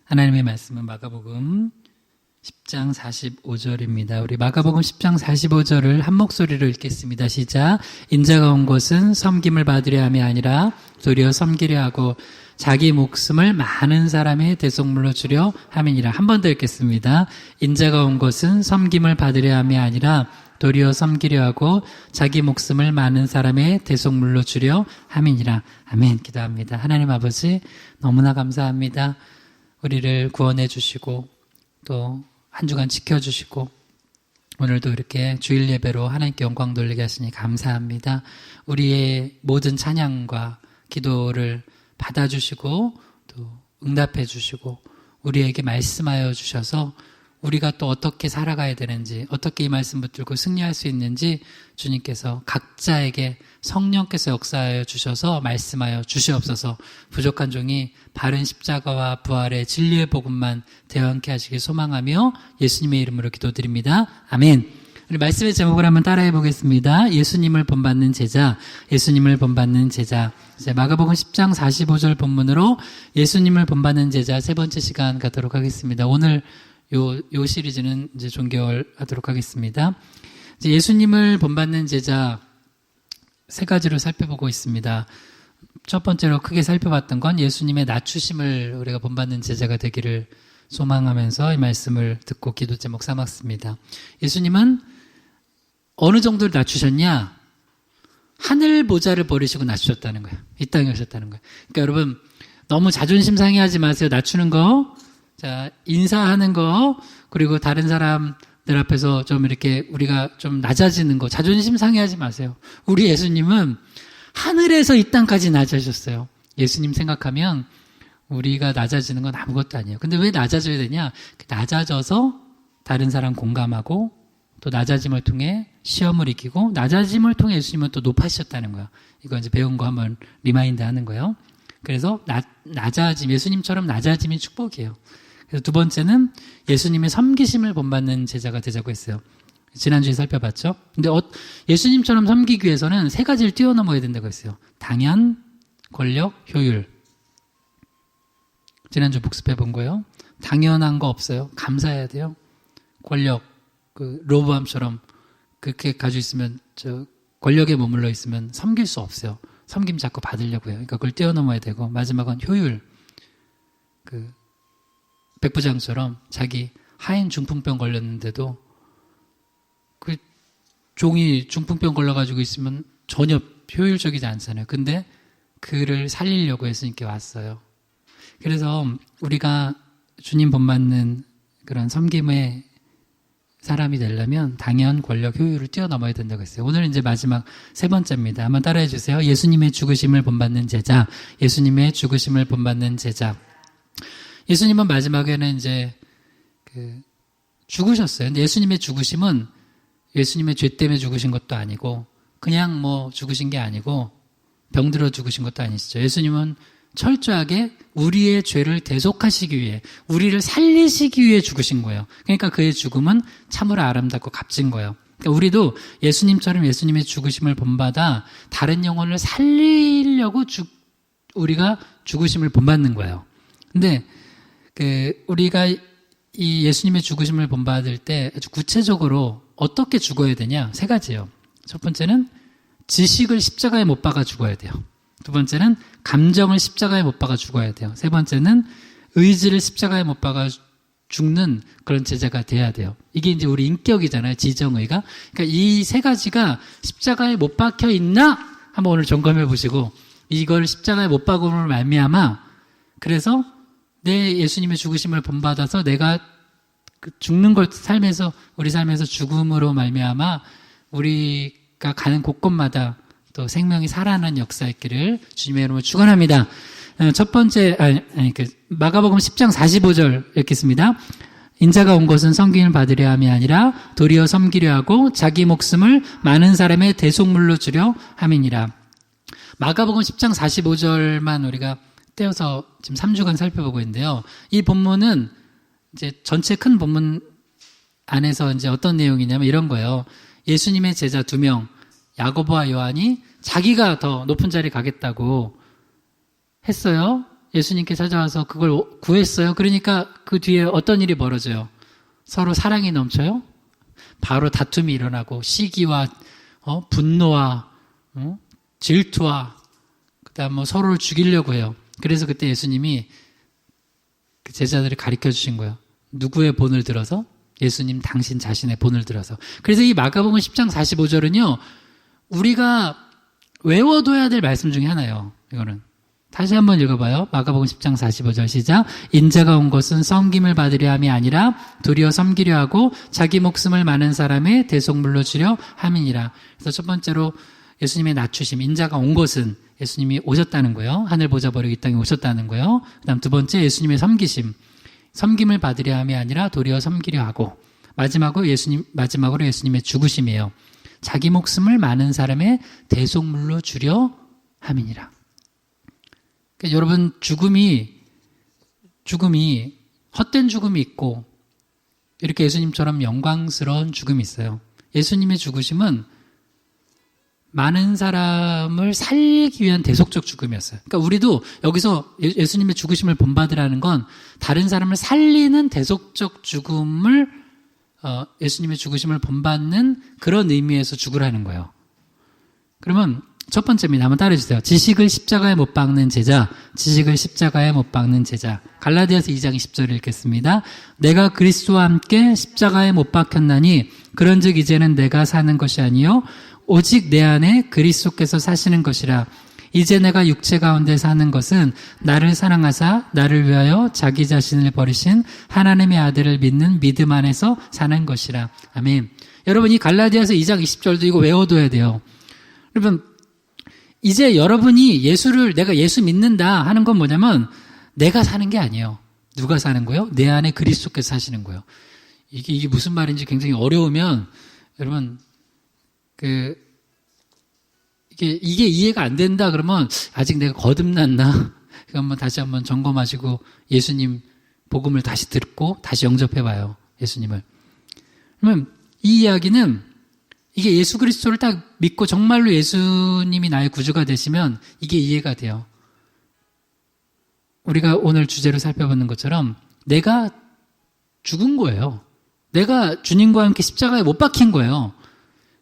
하나님의 말씀은 마가복음 10장 45절입니다. 우리 마가복음 10장 45절을 한 목소리로 읽겠습니다. 시작. 인자가 온 것은 섬김을 받으려 함이 아니라 도리어 섬기려 하고 자기 목숨을 많은 사람의 대속물로 주려 함이니라. 한 번 더 읽겠습니다. 인자가 온 것은 섬김을 받으려 함이 아니라 도리어 섬기려 하고 자기 목숨을 많은 사람의 대속물로 주려 함이니라. 아멘. 기도합니다. 하나님 아버지 너무나 감사합니다. 우리를 구원해 주시고 또 한 주간 지켜주시고 오늘도 이렇게 주일 예배로 하나님께 영광 돌리게 하시니 감사합니다. 우리의 모든 찬양과 기도를 받아주시고 또 응답해 주시고 우리에게 말씀하여 주셔서 우리가 또 어떻게 살아가야 되는지, 어떻게 이 말씀 붙들고 승리할 수 있는지 주님께서 각자에게 성령께서 역사하여 주셔서 말씀하여 주시옵소서. 부족한 종이 바른 십자가와 부활의 진리의 복음만 대언케 하시길 소망하며 예수님의 이름으로 기도드립니다. 아멘. 우리 말씀의 제목을 한번 따라해 보겠습니다. 예수님을 본받는 제자, 예수님을 본받는 제자. 이제 마가복음 10장 45절 본문으로 예수님을 본받는 제자 세 번째 시간 가도록 하겠습니다. 오늘 요 시리즈는 이제 종결하도록 하겠습니다. 이제 예수님을 본받는 제자 세 가지로 살펴보고 있습니다. 첫 번째로 크게 살펴봤던 건 예수님의 낮추심을 우리가 본받는 제자가 되기를 소망하면서 이 말씀을 듣고 기도 제목 삼았습니다. 예수님은 어느 정도로 낮추셨냐? 하늘 보좌를 버리시고 낮추셨다는 거예요. 이 땅에 오셨다는 거예요. 그러니까 여러분 너무 자존심 상해하지 마세요. 낮추는 거. 자, 인사하는 거, 그리고 다른 사람들 앞에서 좀 이렇게 우리가 좀 낮아지는 거, 자존심 상해하지 마세요. 우리 예수님은 하늘에서 이 땅까지 낮아지셨어요. 예수님 생각하면 우리가 낮아지는 건 아무것도 아니에요. 근데 왜 낮아져야 되냐? 낮아져서 다른 사람 공감하고 또 낮아짐을 통해 시험을 이기고 낮아짐을 통해 예수님은 또 높아지셨다는 거예요. 이거 이제 배운 거 한번 리마인드 하는 거예요. 그래서 낮아짐, 예수님처럼 낮아짐이 축복이에요. 그래서 두 번째는 예수님의 섬기심을 본받는 제자가 되자고 했어요. 지난주에 살펴봤죠. 근데 예수님처럼 섬기기 위해서는 세 가지를 뛰어넘어야 된다고 했어요. 당연, 권력, 효율. 지난주 복습해 본 거예요. 당연한 거 없어요. 감사해야 돼요. 권력, 로보암처럼 그렇게 가지고 있으면 권력에 머물러 있으면 섬길 수 없어요. 섬김 자꾸 받으려고 해요. 그러니까 그걸 뛰어넘어야 되고, 마지막은 효율. 백부장처럼 자기 하인 중풍병 걸렸는데도 그 종이 중풍병 걸려가지고 있으면 전혀 효율적이지 않잖아요. 근데 그를 살리려고 예수님께 왔어요. 그래서 우리가 주님 본받는 그런 섬김의 사람이 되려면 당연, 권력, 효율을 뛰어넘어야 된다고 했어요. 오늘 이제 마지막 세 번째입니다. 한번 따라해 주세요. 예수님의 죽으심을 본받는 제자, 예수님의 죽으심을 본받는 제자. 예수님은 마지막에는 이제 죽으셨어요. 근데 예수님의 죽으심은 예수님의 죄 때문에 죽으신 것도 아니고 그냥 죽으신 게 아니고 병들어 죽으신 것도 아니시죠. 예수님은 철저하게 우리의 죄를 대속하시기 위해, 우리를 살리시기 위해 죽으신 거예요. 그러니까 그의 죽음은 참으로 아름답고 값진 거예요. 그러니까 우리도 예수님처럼 예수님의 죽으심을 본받아 다른 영혼을 살리려고 우리가 죽으심을 본받는 거예요. 근데 우리가 이 예수님의 죽으심을 본받을 때 아주 구체적으로 어떻게 죽어야 되냐? 세 가지예요. 첫 번째는 지식을 십자가에 못 박아 죽어야 돼요. 두 번째는 감정을 십자가에 못 박아 죽어야 돼요. 세 번째는 의지를 십자가에 못 박아 죽는 그런 제자가 돼야 돼요. 이게 이제 우리 인격이잖아요. 지정의가. 그러니까 이 세 가지가 십자가에 못 박혀 있나? 한번 오늘 점검해 보시고 이걸 십자가에 못 박음으로 말미암아 그래서 내 예수님의 죽으심을 본받아서 내가 죽는 걸 우리 삶에서 죽음으로 말미암아 우리가 가는 곳곳마다 또 생명이 살아나는 역사 있기를 주님의 이름으로 축원합니다. 첫 번째, 마가복음 10장 45절 읽겠습니다. 인자가 온 것은 섬김을 받으려 함이 아니라 도리어 섬기려 하고 자기 목숨을 많은 사람의 대속물로 주려 함이니라. 마가복음 10장 45절만 우리가 떼어서 지금 3주간 살펴보고 있는데요. 이 본문은 이제 전체 큰 본문 안에서 이제 어떤 내용이냐면 이런 거예요. 예수님의 제자 2명, 야고보와 요한이 자기가 더 높은 자리에 가겠다고 했어요. 예수님께 찾아와서 그걸 구했어요. 그러니까 그 뒤에 어떤 일이 벌어져요? 서로 사랑이 넘쳐요? 바로 다툼이 일어나고 시기와 분노와 질투와 그다음 뭐 서로를 죽이려고 해요. 그래서 그때 예수님이 그 제자들을 가르쳐 주신 거예요. 누구의 본을 들어서? 예수님 당신 자신의 본을 들어서. 그래서 이 마가복음 10장 45절은요. 우리가 외워둬야 될 말씀 중에 하나예요. 이거는. 다시 한번 읽어봐요. 마가복음 10장 45절 시작. 인자가 온 것은 섬김을 받으려 함이 아니라 도리어 섬기려 하고 자기 목숨을 많은 사람의 대속물로 주려 함이니라. 그래서 첫 번째로 예수님의 낮추심. 인자가 온 것은 예수님이 오셨다는 거예요. 하늘 보좌 버리고 이 땅에 오셨다는 거예요. 그 다음 두 번째 예수님의 섬기심. 섬김을 받으려 함이 아니라 도리어 섬기려 하고 마지막으로 예수님의 죽으심이에요. 자기 목숨을 많은 사람의 대속물로 주려 함이니라. 그러니까 여러분 죽음이 헛된 죽음이 있고 이렇게 예수님처럼 영광스러운 죽음이 있어요. 예수님의 죽으심은 많은 사람을 살리기 위한 대속적 죽음이었어요. 그러니까 우리도 여기서 예수님의 죽으심을 본받으라는 건 다른 사람을 살리는 대속적 죽음을 예수님의 죽으심을 본받는 그런 의미에서 죽으라는 거예요. 그러면 첫 번째입니다. 한번 따라해주세요. 지식을 십자가에 못 박는 제자, 지식을 십자가에 못 박는 제자. 갈라디아서 2장 20절을 읽겠습니다. 내가 그리스도와 함께 십자가에 못 박혔나니 그런즉 이제는 내가 사는 것이 아니요 오직 내 안에 그리스도께서 사시는 것이라. 이제 내가 육체 가운데 사는 것은 나를 사랑하사 나를 위하여 자기 자신을 버리신 하나님의 아들을 믿는 믿음 안에서 사는 것이라. 아멘. 여러분 이 갈라디아서 2장 20절도 이거 외워둬야 돼요. 여러분 이제 여러분이 내가 예수 믿는다 하는 건 뭐냐면 내가 사는 게 아니에요. 누가 사는 거예요? 내 안에 그리스도께서 사시는 거예요. 이게 무슨 말인지 굉장히 어려우면 여러분 이게 이해가 안 된다 그러면 아직 내가 거듭났나? 한번 다시 한번 점검하시고 예수님 복음을 다시 듣고 다시 영접해봐요. 예수님을. 그러면 이 이야기는 이게 예수 그리스도를 딱 믿고 정말로 예수님이 나의 구주가 되시면 이게 이해가 돼요. 우리가 오늘 주제로 살펴보는 것처럼 내가 죽은 거예요. 내가 주님과 함께 십자가에 못 박힌 거예요.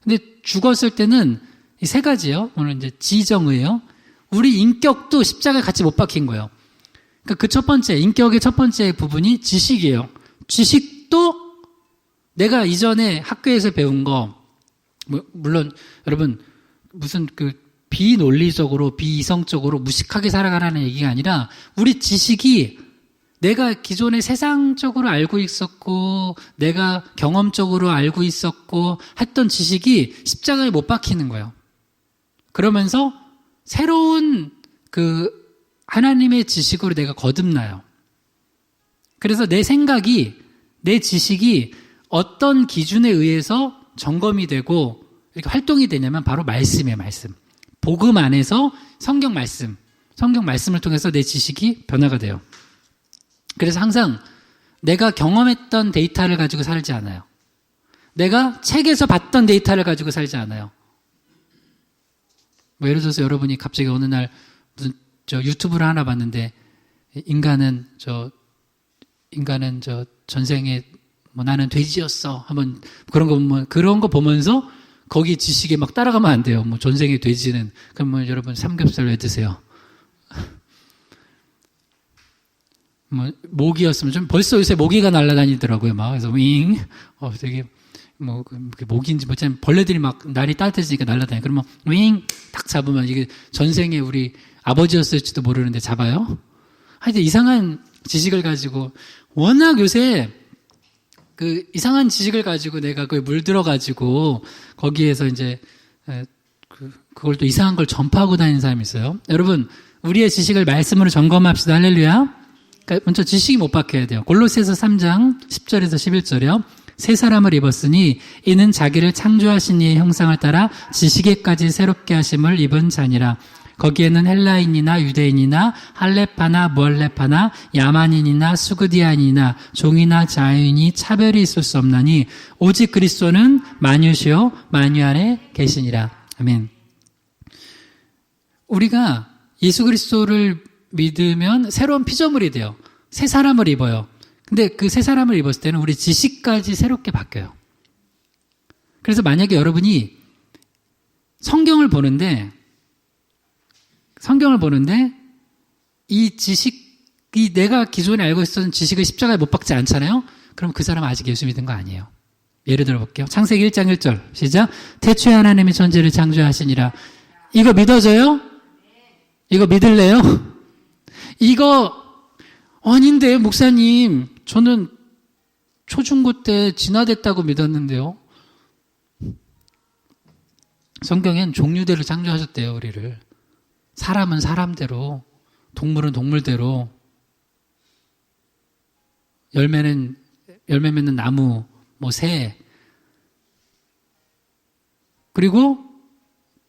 근데 죽었을 때는 이 세 가지요. 오늘 이제 지정의예요. 우리 인격도 십자가에 같이 못 박힌 거예요. 그러니까 그 첫 번째, 인격의 첫 번째 부분이 지식이에요. 지식도 내가 이전에 학교에서 배운 거, 물론 여러분 무슨 비논리적으로 비이성적으로 무식하게 살아가라는 얘기가 아니라 우리 지식이 내가 기존에 세상적으로 알고 있었고 내가 경험적으로 알고 있었고 했던 지식이 십자가에 못 박히는 거예요. 그러면서 새로운 하나님의 지식으로 내가 거듭나요. 그래서 내 생각이, 내 지식이 어떤 기준에 의해서 점검이 되고 이렇게 활동이 되냐면 바로 말씀이에요, 말씀. 복음 안에서 성경 말씀을 통해서 내 지식이 변화가 돼요. 그래서 항상 내가 경험했던 데이터를 가지고 살지 않아요. 내가 책에서 봤던 데이터를 가지고 살지 않아요. 예를 들어서 여러분이 갑자기 어느 날 무슨 유튜브를 하나 봤는데 인간은 전생에 나는 돼지였어. 한번 그런 거 보면서 거기 지식에 막 따라가면 안 돼요. 전생에 돼지는 그러면 여러분 삼겹살 왜 드세요? 모기였으면 좀 벌써 요새 모기가 날아다니더라고요. 그래서 되게 모기인지 벌레들이 막 날이 따뜻해지니까 날아다녀. 그러면 딱 잡으면 이게 전생에 우리 아버지였을지도 모르는데 잡아요. 하여튼 이상한 지식을 가지고 워낙 요새 이상한 지식을 가지고 내가 그에 물들어가지고 거기에서 이제 그걸 또 이상한 걸 전파하고 다니는 사람이 있어요. 여러분 우리의 지식을 말씀으로 점검합시다. 할렐루야. 그러니까 먼저 지식이 못 박혀야 돼요. 골로새서 3장 10절에서 11절이요. 새 사람을 입었으니 이는 자기를 창조하신 이의 형상을 따라 지식에까지 새롭게 하심을 입은 자니라. 거기에는 헬라인이나 유대인이나 할레파나 무할레파나 야만인이나 수그디아인이나 종이나 자유인이 차별이 있을 수 없나니 오직 그리스도는 만유시요 만유 안에 계시니라. 아멘. 우리가 예수 그리스도를 믿으면 새로운 피조물이 돼요. 새 사람을 입어요. 근데 그 새 사람을 입었을 때는 우리 지식까지 새롭게 바뀌어요. 그래서 만약에 여러분이 성경을 보는데 이 지식이 내가 기존에 알고 있었던 지식을 십자가에 못 박지 않잖아요? 그럼 그 사람은 아직 예수 믿은 거 아니에요. 예를 들어 볼게요. 창세기 1장 1절 시작. 태초에 하나님이 천지를 창조하시니라. 이거 믿어져요? 이거 믿을래요? 이거 아닌데 목사님 저는 초중고 때 진화됐다고 믿었는데요. 성경엔 종류대로 창조하셨대요. 우리를. 사람은 사람대로, 동물은 동물대로, 열매 맺는 나무, 새. 그리고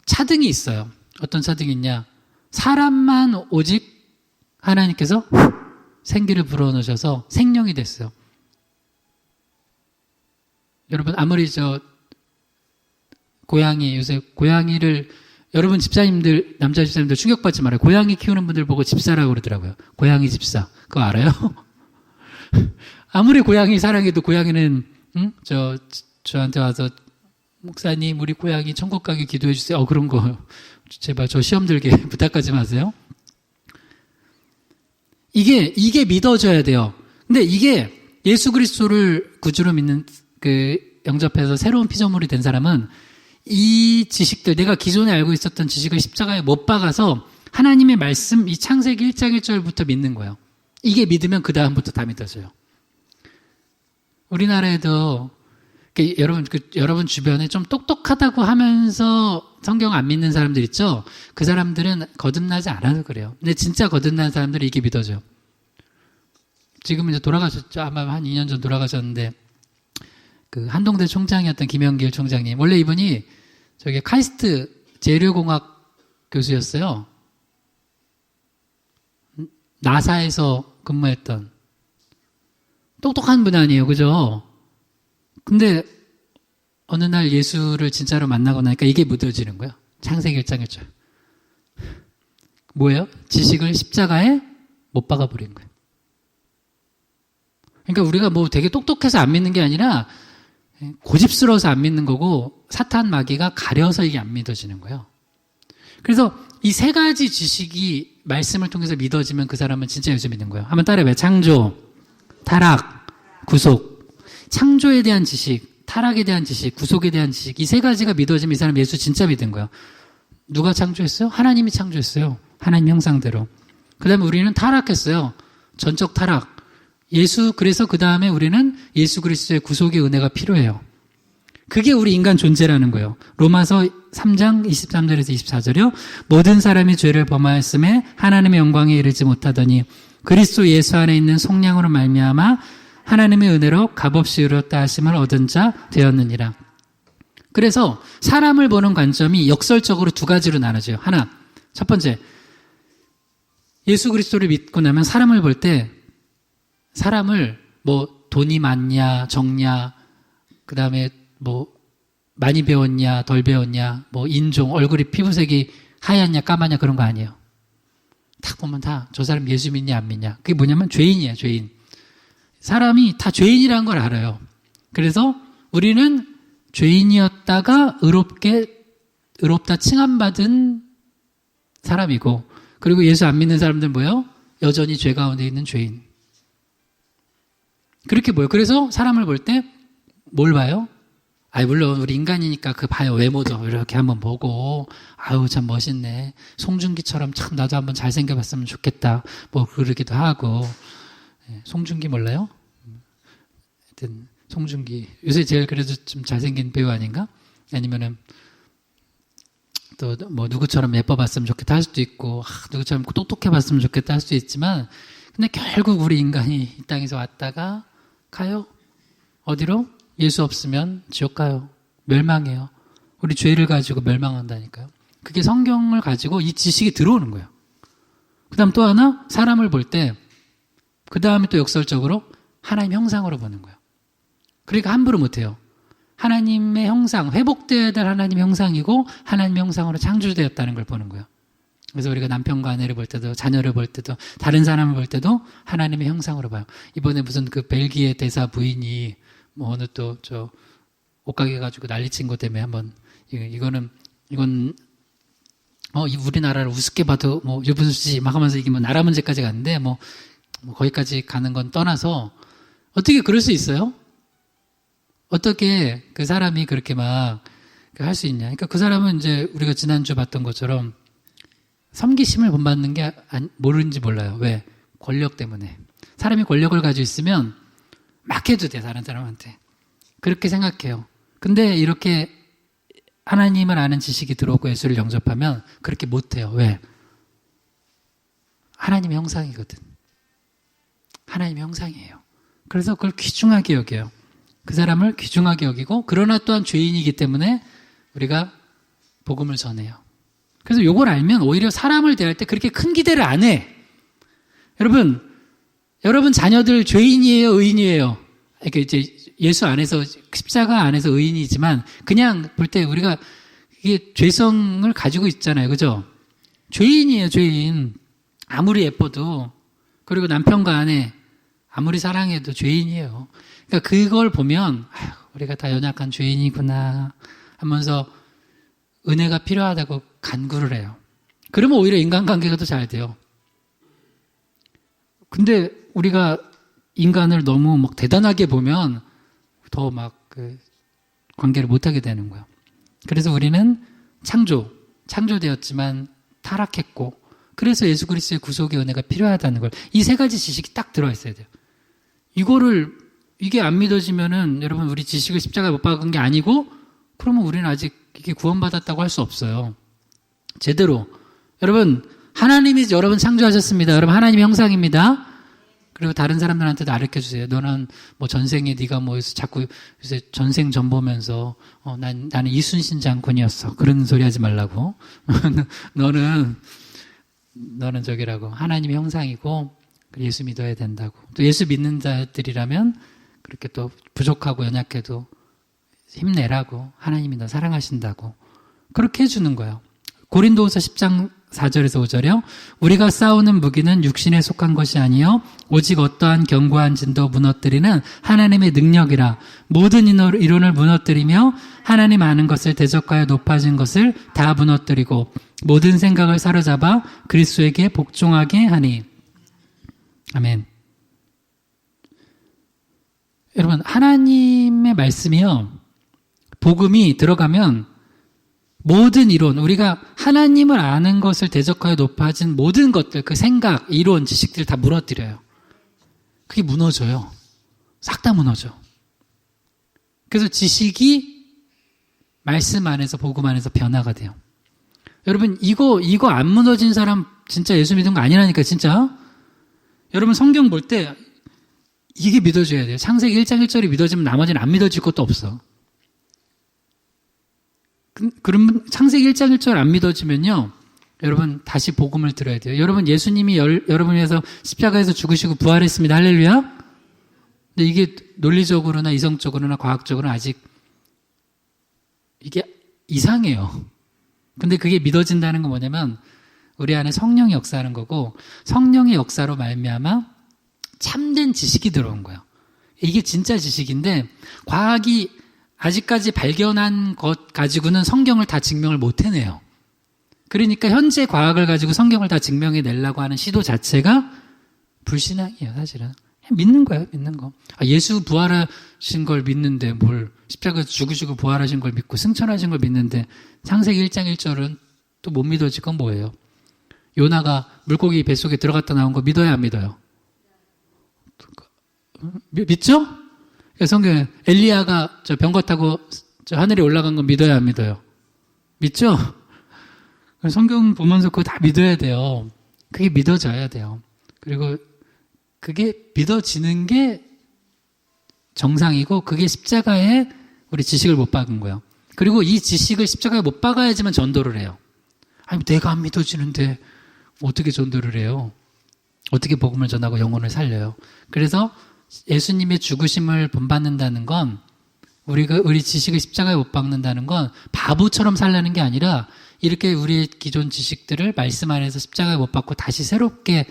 차등이 있어요. 어떤 차등이 있냐? 사람만 오직 하나님께서 생기를 불어넣으셔서 생명이 됐어요. 여러분 아무리 요새 고양이를 여러분 집사님들 남자 집사님들 충격받지 말아요. 고양이 키우는 분들 보고 집사라고 그러더라고요. 고양이 집사 그거 알아요? 아무리 고양이 사랑해도 고양이는 저한테 와서 목사님 우리 고양이 천국 가게 기도해 주세요. 그런 거 제발 저 시험 들게 부탁하지 마세요. 이게 믿어져야 돼요. 근데 이게 예수 그리스도를 구주로 믿는 영접해서 새로운 피조물이 된 사람은 이 지식들, 내가 기존에 알고 있었던 지식을 십자가에 못 박아서 하나님의 말씀, 이 창세기 1장 1절부터 믿는 거예요. 이게 믿으면 그 다음부터 다 믿어져요. 우리나라에도 여러분 주변에 좀 똑똑하다고 하면서 성경 안 믿는 사람들 있죠? 그 사람들은 거듭나지 않아서 그래요. 근데 진짜 거듭난 사람들이 이게 믿어져요. 지금은 이제 돌아가셨죠? 아마 한 2년 전 돌아가셨는데 한동대 총장이었던 김영길 총장님. 원래 이분이 카이스트 재료공학 교수였어요. 나사에서 근무했던. 똑똑한 분 아니에요. 그죠? 근데 어느 날 예수를 진짜로 만나고 나니까 이게 묻어지는 거예요. 창세기 1장 1절. 뭐예요? 지식을 십자가에 못 박아버린 거예요. 그러니까 우리가 되게 똑똑해서 안 믿는 게 아니라 고집스러워서 안 믿는 거고 사탄 마귀가 가려서 이게 안 믿어지는 거예요. 그래서 이 세 가지 지식이 말씀을 통해서 믿어지면 그 사람은 진짜 예수 믿는 거예요. 한번 따라해봐요. 창조, 타락, 구속. 창조에 대한 지식, 타락에 대한 지식, 구속에 대한 지식 이 세 가지가 믿어지면 이 사람 예수 진짜 믿은 거예요. 누가 창조했어요? 하나님이 창조했어요. 하나님 형상대로. 그 다음에 우리는 타락했어요. 전적 타락. 그래서 그 다음에 우리는 예수 그리스도의 구속의 은혜가 필요해요. 그게 우리 인간 존재라는 거예요. 로마서 3장 23절에서 24절이요. 모든 사람이 죄를 범하였음에 하나님의 영광에 이르지 못하더니 그리스도 예수 안에 있는 속량으로 말미암아 하나님의 은혜로 값없이 이루었다 하심을 얻은 자 되었느니라. 그래서 사람을 보는 관점이 역설적으로 두 가지로 나눠져요. 하나, 첫 번째, 예수 그리스도를 믿고 나면 사람을 볼 때 사람을 돈이 많냐 적냐 그 다음에 많이 배웠냐 덜 배웠냐 인종 얼굴이 피부색이 하얗냐 까마냐 그런 거 아니에요. 딱 보면 다 저 사람 예수 믿냐 안 믿냐 그게 뭐냐면 죄인이에요. 죄인. 사람이 다 죄인이라는 걸 알아요. 그래서 우리는 죄인이었다가 의롭다 칭함받은 사람이고 그리고 예수 안 믿는 사람들 뭐예요? 여전히 죄 가운데 있는 죄인. 그렇게 보여요. 그래서 사람을 볼 때 뭘 봐요? 물론 우리 인간이니까 봐요. 외모도 이렇게 한번 보고 참 멋있네. 송중기처럼 참 나도 한번 잘생겨봤으면 좋겠다. 그러기도 하고. 송중기 몰라요? 하여튼 송중기 요새 제일 그래도 좀 잘생긴 배우 아닌가? 아니면은 또 누구처럼 예뻐봤으면 좋겠다 할 수도 있고 누구처럼 똑똑해봤으면 좋겠다 할 수도 있지만 근데 결국 우리 인간이 이 땅에서 왔다가 가요. 어디로? 예수 없으면 지옥 가요. 멸망해요. 우리 죄를 가지고 멸망한다니까요. 그게 성경을 가지고 이 지식이 들어오는 거예요. 그 다음 또 하나 사람을 볼 때 그 다음에 또 역설적으로 하나님 형상으로 보는 거예요. 그러니까 함부로 못해요. 하나님의 형상, 회복되어야 될 하나님의 형상이고 하나님의 형상으로 창조되었다는 걸 보는 거예요. 그래서 우리가 남편과 아내를 볼 때도, 자녀를 볼 때도, 다른 사람을 볼 때도 하나님의 형상으로 봐요. 이번에 무슨 그 벨기에 대사 부인이 뭐 어느 또 옷가게 가지고 난리친 것 때문에 한번 이건 우리나라를 우습게 봐도 뭐 유분수지 막 하면서 이게 뭐 나라 문제까지 갔는데 뭐 거기까지 가는 건 떠나서 어떻게 그럴 수 있어요? 어떻게 그 사람이 그렇게 막 할 수 있냐? 그러니까 그 사람은 이제 우리가 지난주 봤던 것처럼 섬기심을 본받는 게 모르는지 몰라요. 왜? 권력 때문에. 사람이 권력을 가지고 있으면 막 해도 돼, 다른 사람한테. 그렇게 생각해요. 근데 이렇게 하나님을 아는 지식이 들어오고 예수를 영접하면 그렇게 못해요. 왜? 하나님의 형상이거든. 하나님의 형상이에요. 그래서 그걸 귀중하게 여겨요. 그 사람을 귀중하게 여기고, 그러나 또한 죄인이기 때문에 우리가 복음을 전해요. 그래서 이걸 알면 오히려 사람을 대할 때 그렇게 큰 기대를 안 해. 여러분 자녀들 죄인이에요, 의인이에요? 이렇게 이제 예수 안에서, 십자가 안에서 의인이지만 그냥 볼 때 우리가 이게 죄성을 가지고 있잖아요. 그죠? 죄인이에요, 죄인. 아무리 예뻐도, 그리고 남편과 아내 아무리 사랑해도 죄인이에요. 그러니까 그걸 보면 우리가 다 연약한 죄인이구나 하면서 은혜가 필요하다고 간구를 해요. 그러면 오히려 인간관계가 더 잘 돼요. 근데 우리가 인간을 너무 막 대단하게 보면 더 막 그 관계를 못하게 되는 거예요. 그래서 우리는 창조되었지만 타락했고, 그래서 예수 그리스도의 구속의 은혜가 필요하다는 걸, 이 세 가지 지식이 딱 들어와 있어야 돼요. 이게 안 믿어지면은 여러분 우리 지식을 십자가에 못 박은 게 아니고, 그러면 우리는 아직 이게 구원받았다고 할 수 없어요. 제대로. 여러분, 하나님이 여러분 창조하셨습니다. 여러분 하나님의 형상입니다. 그리고 다른 사람들한테도 가르쳐 주세요. 너는 뭐 전생에 네가 뭐 자꾸 요새 전생 전 보면서 나는 이순신 장군이었어. 그런 소리 하지 말라고. 너는 저기라고. 하나님의 형상이고 예수 믿어야 된다고. 또 예수 믿는 자들이라면 그렇게 또 부족하고 연약해도 힘내라고. 하나님이 너 사랑하신다고. 그렇게 해주는 거예요. 고린도후서 10장 4절에서 5절이요. 우리가 싸우는 무기는 육신에 속한 것이 아니요 오직 어떠한 견고한 진도 무너뜨리는 하나님의 능력이라. 모든 이론을 무너뜨리며 하나님 아는 것을 대적하여 높아진 것을 다 무너뜨리고 모든 생각을 사로잡아 그리스도에게 복종하게 하니. 아멘. 여러분, 하나님의 말씀이요, 복음이 들어가면 모든 이론, 우리가 하나님을 아는 것을 대적하여 높아진 모든 것들, 그 생각, 이론, 지식들 다 무너뜨려요. 그게 무너져요. 싹 다 무너져. 그래서 지식이 말씀 안에서, 복음 안에서 변화가 돼요. 여러분, 이거 안 무너진 사람 진짜 예수 믿은 거 아니라니까, 진짜. 여러분, 성경 볼 때 이게 믿어져야 돼요. 창세기 1장 1절이 믿어지면 나머지는 안 믿어질 것도 없어. 그러면 창세기 1장 1절 안 믿어지면요, 여러분 다시 복음을 들어야 돼요. 여러분, 예수님이 여러분을 위해서 십자가에서 죽으시고 부활했습니다. 할렐루야. 근데 이게 논리적으로나 이성적으로나 과학적으로는 아직 이게 이상해요. 근데 그게 믿어진다는 건 뭐냐면 우리 안에 성령이 역사하는 거고, 성령의 역사로 말미암아 참된 지식이 들어온 거예요. 이게 진짜 지식인데 과학이 아직까지 발견한 것 가지고는 성경을 다 증명을 못 해내요. 그러니까 현재 과학을 가지고 성경을 다 증명해내려고 하는 시도 자체가 불신앙이에요, 사실은. 그냥 믿는 거예요, 믿는 거. 예수 부활하신 걸 믿는데 뭘, 십자가에서 죽으시고 부활하신 걸 믿고 승천하신 걸 믿는데 창세기 1장 1절은 또 못 믿어질 건 뭐예요? 요나가 물고기 뱃속에 들어갔다 나온 거 믿어야 안 믿어요? 믿죠? 성경에 엘리야가 저 병거 타고 저 하늘에 올라간 건 믿어야 안 믿어요? 믿죠? 성경 보면서 그거 다 믿어야 돼요. 그게 믿어져야 돼요. 그리고 그게 믿어지는 게 정상이고, 그게 십자가에 우리 지식을 못 박은 거예요. 그리고 이 지식을 십자가에 못 박아야지만 전도를 해요. 아니, 내가 안 믿어지는데 어떻게 전도를 해요? 어떻게 복음을 전하고 영혼을 살려요? 그래서 예수님의 죽으심을 본받는다는 건, 우리 지식을 십자가에 못 박는다는 건 바보처럼 살라는 게 아니라 이렇게 우리의 기존 지식들을 말씀 안에서 십자가에 못 박고 다시 새롭게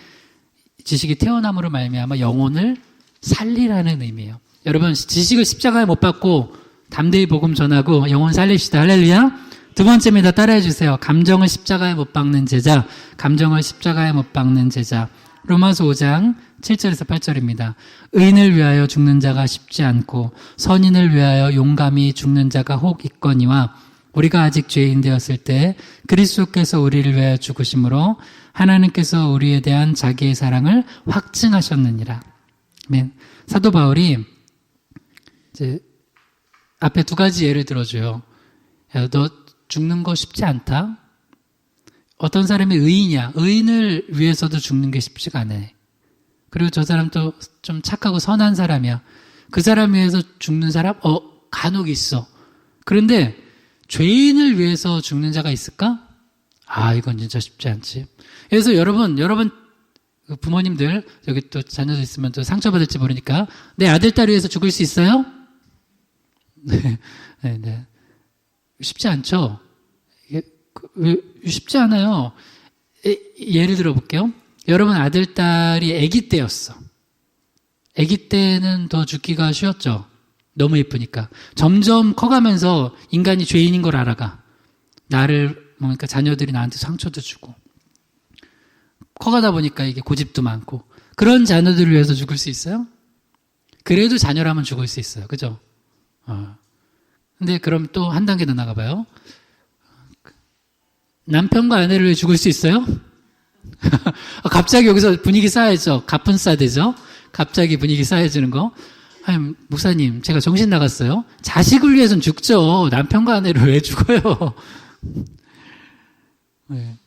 지식이 태어남으로 말미암아 영혼을 살리라는 의미예요. 여러분, 지식을 십자가에 못 박고 담대히 복음 전하고 영혼 살립시다. 할렐루야. 두 번째입니다. 따라해 주세요. 감정을 십자가에 못 박는 제자, 감정을 십자가에 못 박는 제자. 로마서 5장 7절에서 8절입니다. 의인을 위하여 죽는 자가 쉽지 않고 선인을 위하여 용감히 죽는 자가 혹 있거니와 우리가 아직 죄인 되었을 때 그리스도께서 우리를 위하여 죽으심으로 하나님께서 우리에 대한 자기의 사랑을 확증하셨느니라. 아멘. 사도 바울이 이제 앞에 두 가지 예를 들어줘요. 야, 너 죽는 거 쉽지 않다? 어떤 사람이 의인이야. 의인을 위해서도 죽는 게 쉽지가 않아. 그리고 저 사람도 좀 착하고 선한 사람이야. 그 사람 위해서 죽는 사람? 간혹 있어. 그런데 죄인을 위해서 죽는 자가 있을까? 이건 진짜 쉽지 않지. 그래서 여러분 부모님들, 여기 또 자녀들 있으면 또 상처받을지 모르니까 내 아들, 딸 위해서 죽을 수 있어요? 네. 쉽지 않죠? 쉽지 않아요. 예를 들어 볼게요. 여러분 아들, 딸이 아기 때였어. 아기 때는 더 죽기가 쉬웠죠. 너무 예쁘니까. 점점 커가면서 인간이 죄인인 걸 알아가. 그러니까 자녀들이 나한테 상처도 주고. 커가다 보니까 이게 고집도 많고. 그런 자녀들을 위해서 죽을 수 있어요? 그래도 자녀라면 죽을 수 있어요. 그죠? 근데 그럼 또 한 단계 더 나가봐요. 남편과 아내를 위해 죽을 수 있어요? 갑자기 여기서 분위기 쌓여져. 가뿐싸되죠? 갑자기 분위기 쌓여지는 거. 아니, 목사님, 제가 정신 나갔어요. 자식을 위해서는 죽죠. 남편과 아내를 왜 죽어요? 네.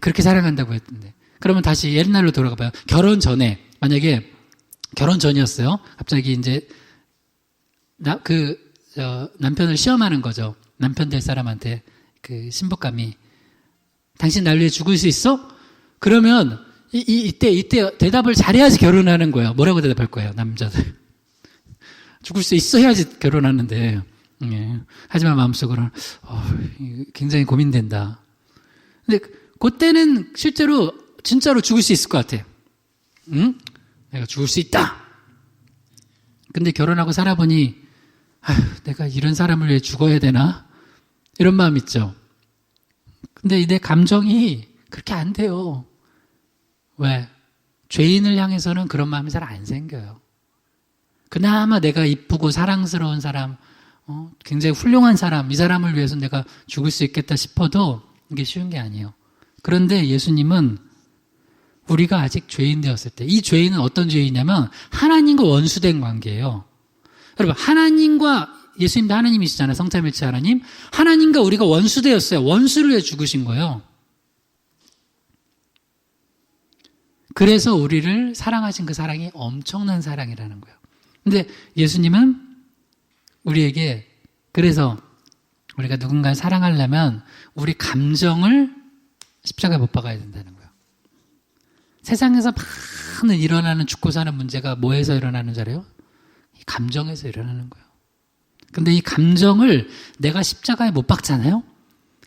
그렇게 사랑한다고 했는데. 그러면 다시 옛날로 돌아가 봐요. 결혼 전에, 만약에 결혼 전이었어요. 갑자기 이제, 남편을 시험하는 거죠. 남편 될 사람한테 그 신부감이. 당신 날 위해 죽을 수 있어? 그러면, 이때 대답을 잘해야지 결혼하는 거예요. 뭐라고 대답할 거예요, 남자들. 죽을 수 있어 해야지 결혼하는데. 예. 하지만 마음속으로는, 굉장히 고민된다. 근데, 그때는 실제로, 진짜로 죽을 수 있을 것 같아. 응? 내가 죽을 수 있다! 근데 결혼하고 살아보니, 내가 이런 사람을 위해 죽어야 되나? 이런 마음 있죠. 근데 내 감정이 그렇게 안 돼요. 왜? 죄인을 향해서는 그런 마음이 잘 안 생겨요. 그나마 내가 이쁘고 사랑스러운 사람, 굉장히 훌륭한 사람, 이 사람을 위해서 내가 죽을 수 있겠다 싶어도 이게 쉬운 게 아니에요. 그런데 예수님은 우리가 아직 죄인 되었을 때, 이 죄인은 어떤 죄인이냐면 하나님과 원수된 관계예요. 여러분, 예수님도 하나님이시잖아요. 성삼일체 하나님. 하나님과 우리가 원수되었어요. 원수를 위해 죽으신 거예요. 그래서 우리를 사랑하신 그 사랑이 엄청난 사랑이라는 거예요. 근데 예수님은 우리에게, 그래서 우리가 누군가를 사랑하려면 우리 감정을 십자가에 못 박아야 된다는 거예요. 세상에서 많은 일어나는 죽고 사는 문제가 뭐에서 일어나는 줄 알아요? 이 감정에서 일어나는 거예요. 근데 이 감정을 내가 십자가에 못 박잖아요?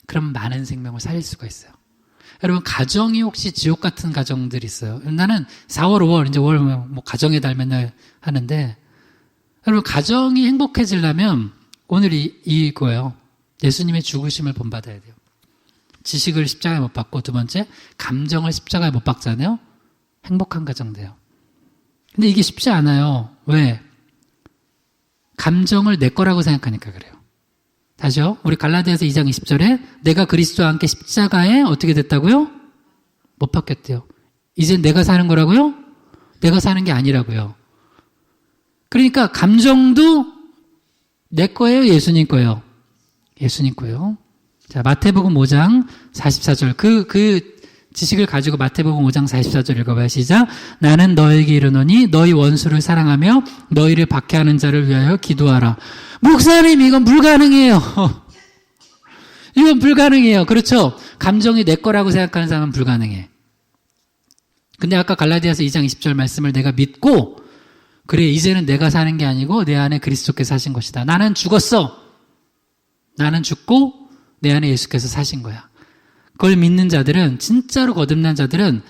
그럼 많은 생명을 살릴 수가 있어요. 여러분, 가정이 혹시 지옥 같은 가정들이 있어요. 나는 4월, 5월, 이제 5월 뭐 가정의 달 맨날 하는데, 여러분, 가정이 행복해지려면 오늘 이거예요. 예수님의 죽으심을 본받아야 돼요. 지식을 십자가에 못 박고, 두 번째, 감정을 십자가에 못 박잖아요? 행복한 가정 돼요. 근데 이게 쉽지 않아요. 왜? 감정을 내 거라고 생각하니까 그래요. 다시요. 우리 갈라디아서 2장 20절에 내가 그리스도와 함께 십자가에 어떻게 됐다고요? 못 박혔대요. 이젠 내가 사는 거라고요? 내가 사는 게 아니라고요. 그러니까 감정도 내 거예요? 예수님 거예요? 예수님 거예요. 자, 마태복음 5장 44절. 그 지식을 가지고 마태복음 5장 44절 읽어봐요. 시작. 나는 너에게 이르노니 너희 원수를 사랑하며 너희를 박해하는 자를 위하여 기도하라. 목사님, 이건 불가능해요. 이건 불가능해요. 그렇죠? 감정이 내 거라고 생각하는 사람은 불가능해. 근데 아까 갈라디아서 2장 20절 말씀을 내가 믿고, 그래, 이제는 내가 사는 게 아니고 내 안에 그리스도께서 사신 것이다. 나는 죽었어. 나는 죽고 내 안에 예수께서 사신 거야. 그걸 믿는 자들은, 진짜로 거듭난 자들은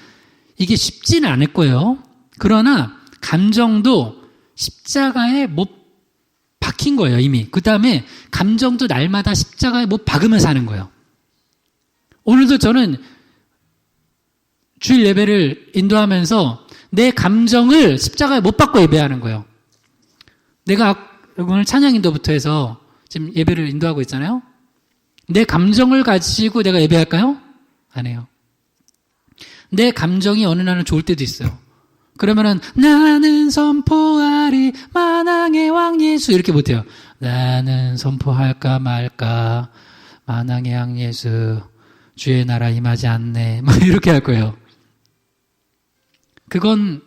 이게 쉽지는 않을 거예요. 그러나 감정도 십자가에 못 박힌 거예요, 이미. 그 다음에 감정도 날마다 십자가에 못 박으면서 사는 거예요. 오늘도 저는 주일 예배를 인도하면서 내 감정을 십자가에 못 박고 예배하는 거예요. 내가 오늘 찬양 인도부터 해서 지금 예배를 인도하고 있잖아요. 내 감정을 가지고 내가 예배할까요? 안 해요. 내 감정이 어느 날은 좋을 때도 있어요. 그러면은 나는 선포하리 만왕의 왕 예수 이렇게 못해요. 나는 선포할까 말까 만왕의 왕 예수 주의 나라 임하지 않네 막 이렇게 할 거예요. 그건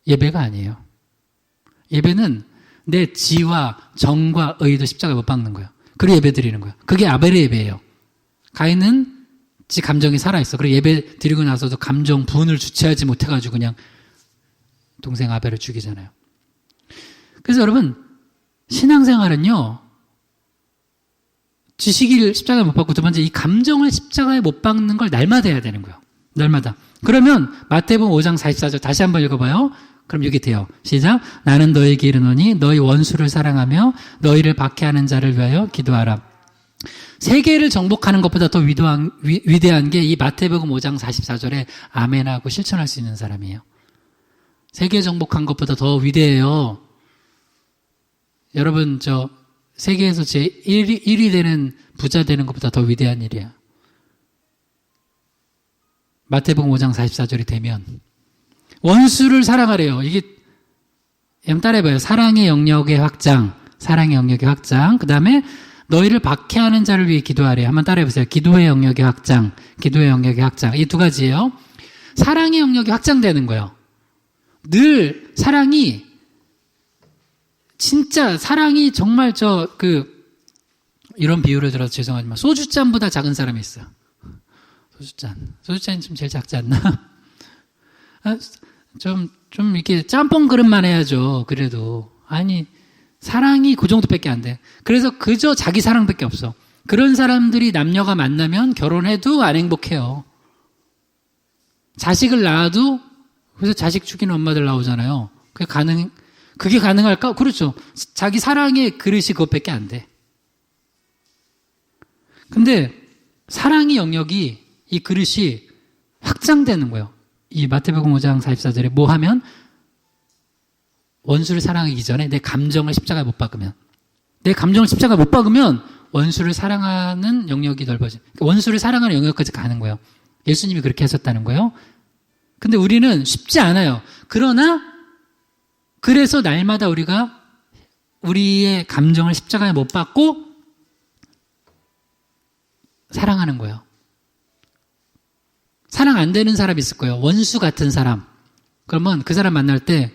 예배가 아니에요. 예배는 내 지와 정과 의도 십자가에 못 박는 거예요. 그리고 예배 드리는 거예요. 그게 아벨의 예배예요. 가인은 지 감정이 살아있어. 그리고 예배 드리고 나서도 감정 분을 주체하지 못해가지고 그냥 동생 아벨을 죽이잖아요. 그래서 여러분, 신앙생활은요, 지식을 십자가에 못 박고 두 번째 이 감정을 십자가에 못 박는 걸 날마다 해야 되는 거예요. 날마다. 그러면 마태복음 5장 44절 다시 한번 읽어봐요. 그럼 이게 돼요. 시작. 나는 너에게 이르노니 너희 원수를 사랑하며 너희를 박해하는 자를 위하여 기도하라. 세계를 정복하는 것보다 더 위대한 게 이 마태복음 5장 44절에 아멘하고 실천할 수 있는 사람이에요. 세계 정복한 것보다 더 위대해요. 여러분, 저 세계에서 제 1위 되는 부자 되는 것보다 더 위대한 일이야. 마태복음 5장 44절이 되면 원수를 사랑하래요. 이게 한번 따라해봐요. 사랑의 영역의 확장, 사랑의 영역의 확장. 그 다음에 너희를 박해하는 자를 위해 기도하래. 한번 따라해보세요. 기도의 영역의 확장, 기도의 영역의 확장. 이 두 가지예요. 사랑의 영역이 확장되는 거예요. 늘 사랑이 진짜 사랑이 정말 이런 비유를 들어서 죄송하지만 소주잔보다 작은 사람이 있어요. 소주잔이 좀 제일 작지 않나? 좀 이렇게 짬뽕 그릇만 해야죠. 그래도 아니. 사랑이 그 정도밖에 안 돼. 그래서 그저 자기 사랑밖에 없어. 그런 사람들이 남녀가 만나면 결혼해도 안 행복해요. 자식을 낳아도 그래서 자식 죽이는 엄마들 나오잖아요. 그게 가능할까? 그렇죠. 자기 사랑의 그릇이 그것밖에 안 돼. 근데 사랑의 영역이 이 그릇이 확장되는 거예요. 이 마태복음 5장 44절에 뭐 하면 원수를 사랑하기 전에 내 감정을 십자가에 못 박으면, 내 감정을 십자가에 못 박으면 원수를 사랑하는 영역이 넓어져. 원수를 사랑하는 영역까지 가는 거예요. 예수님이 그렇게 하셨다는 거예요. 근데 우리는 쉽지 않아요. 그러나 그래서 날마다 우리가 우리의 감정을 십자가에 못 박고 사랑하는 거예요. 사랑 안 되는 사람이 있을 거예요. 원수 같은 사람. 그러면 그 사람 만날 때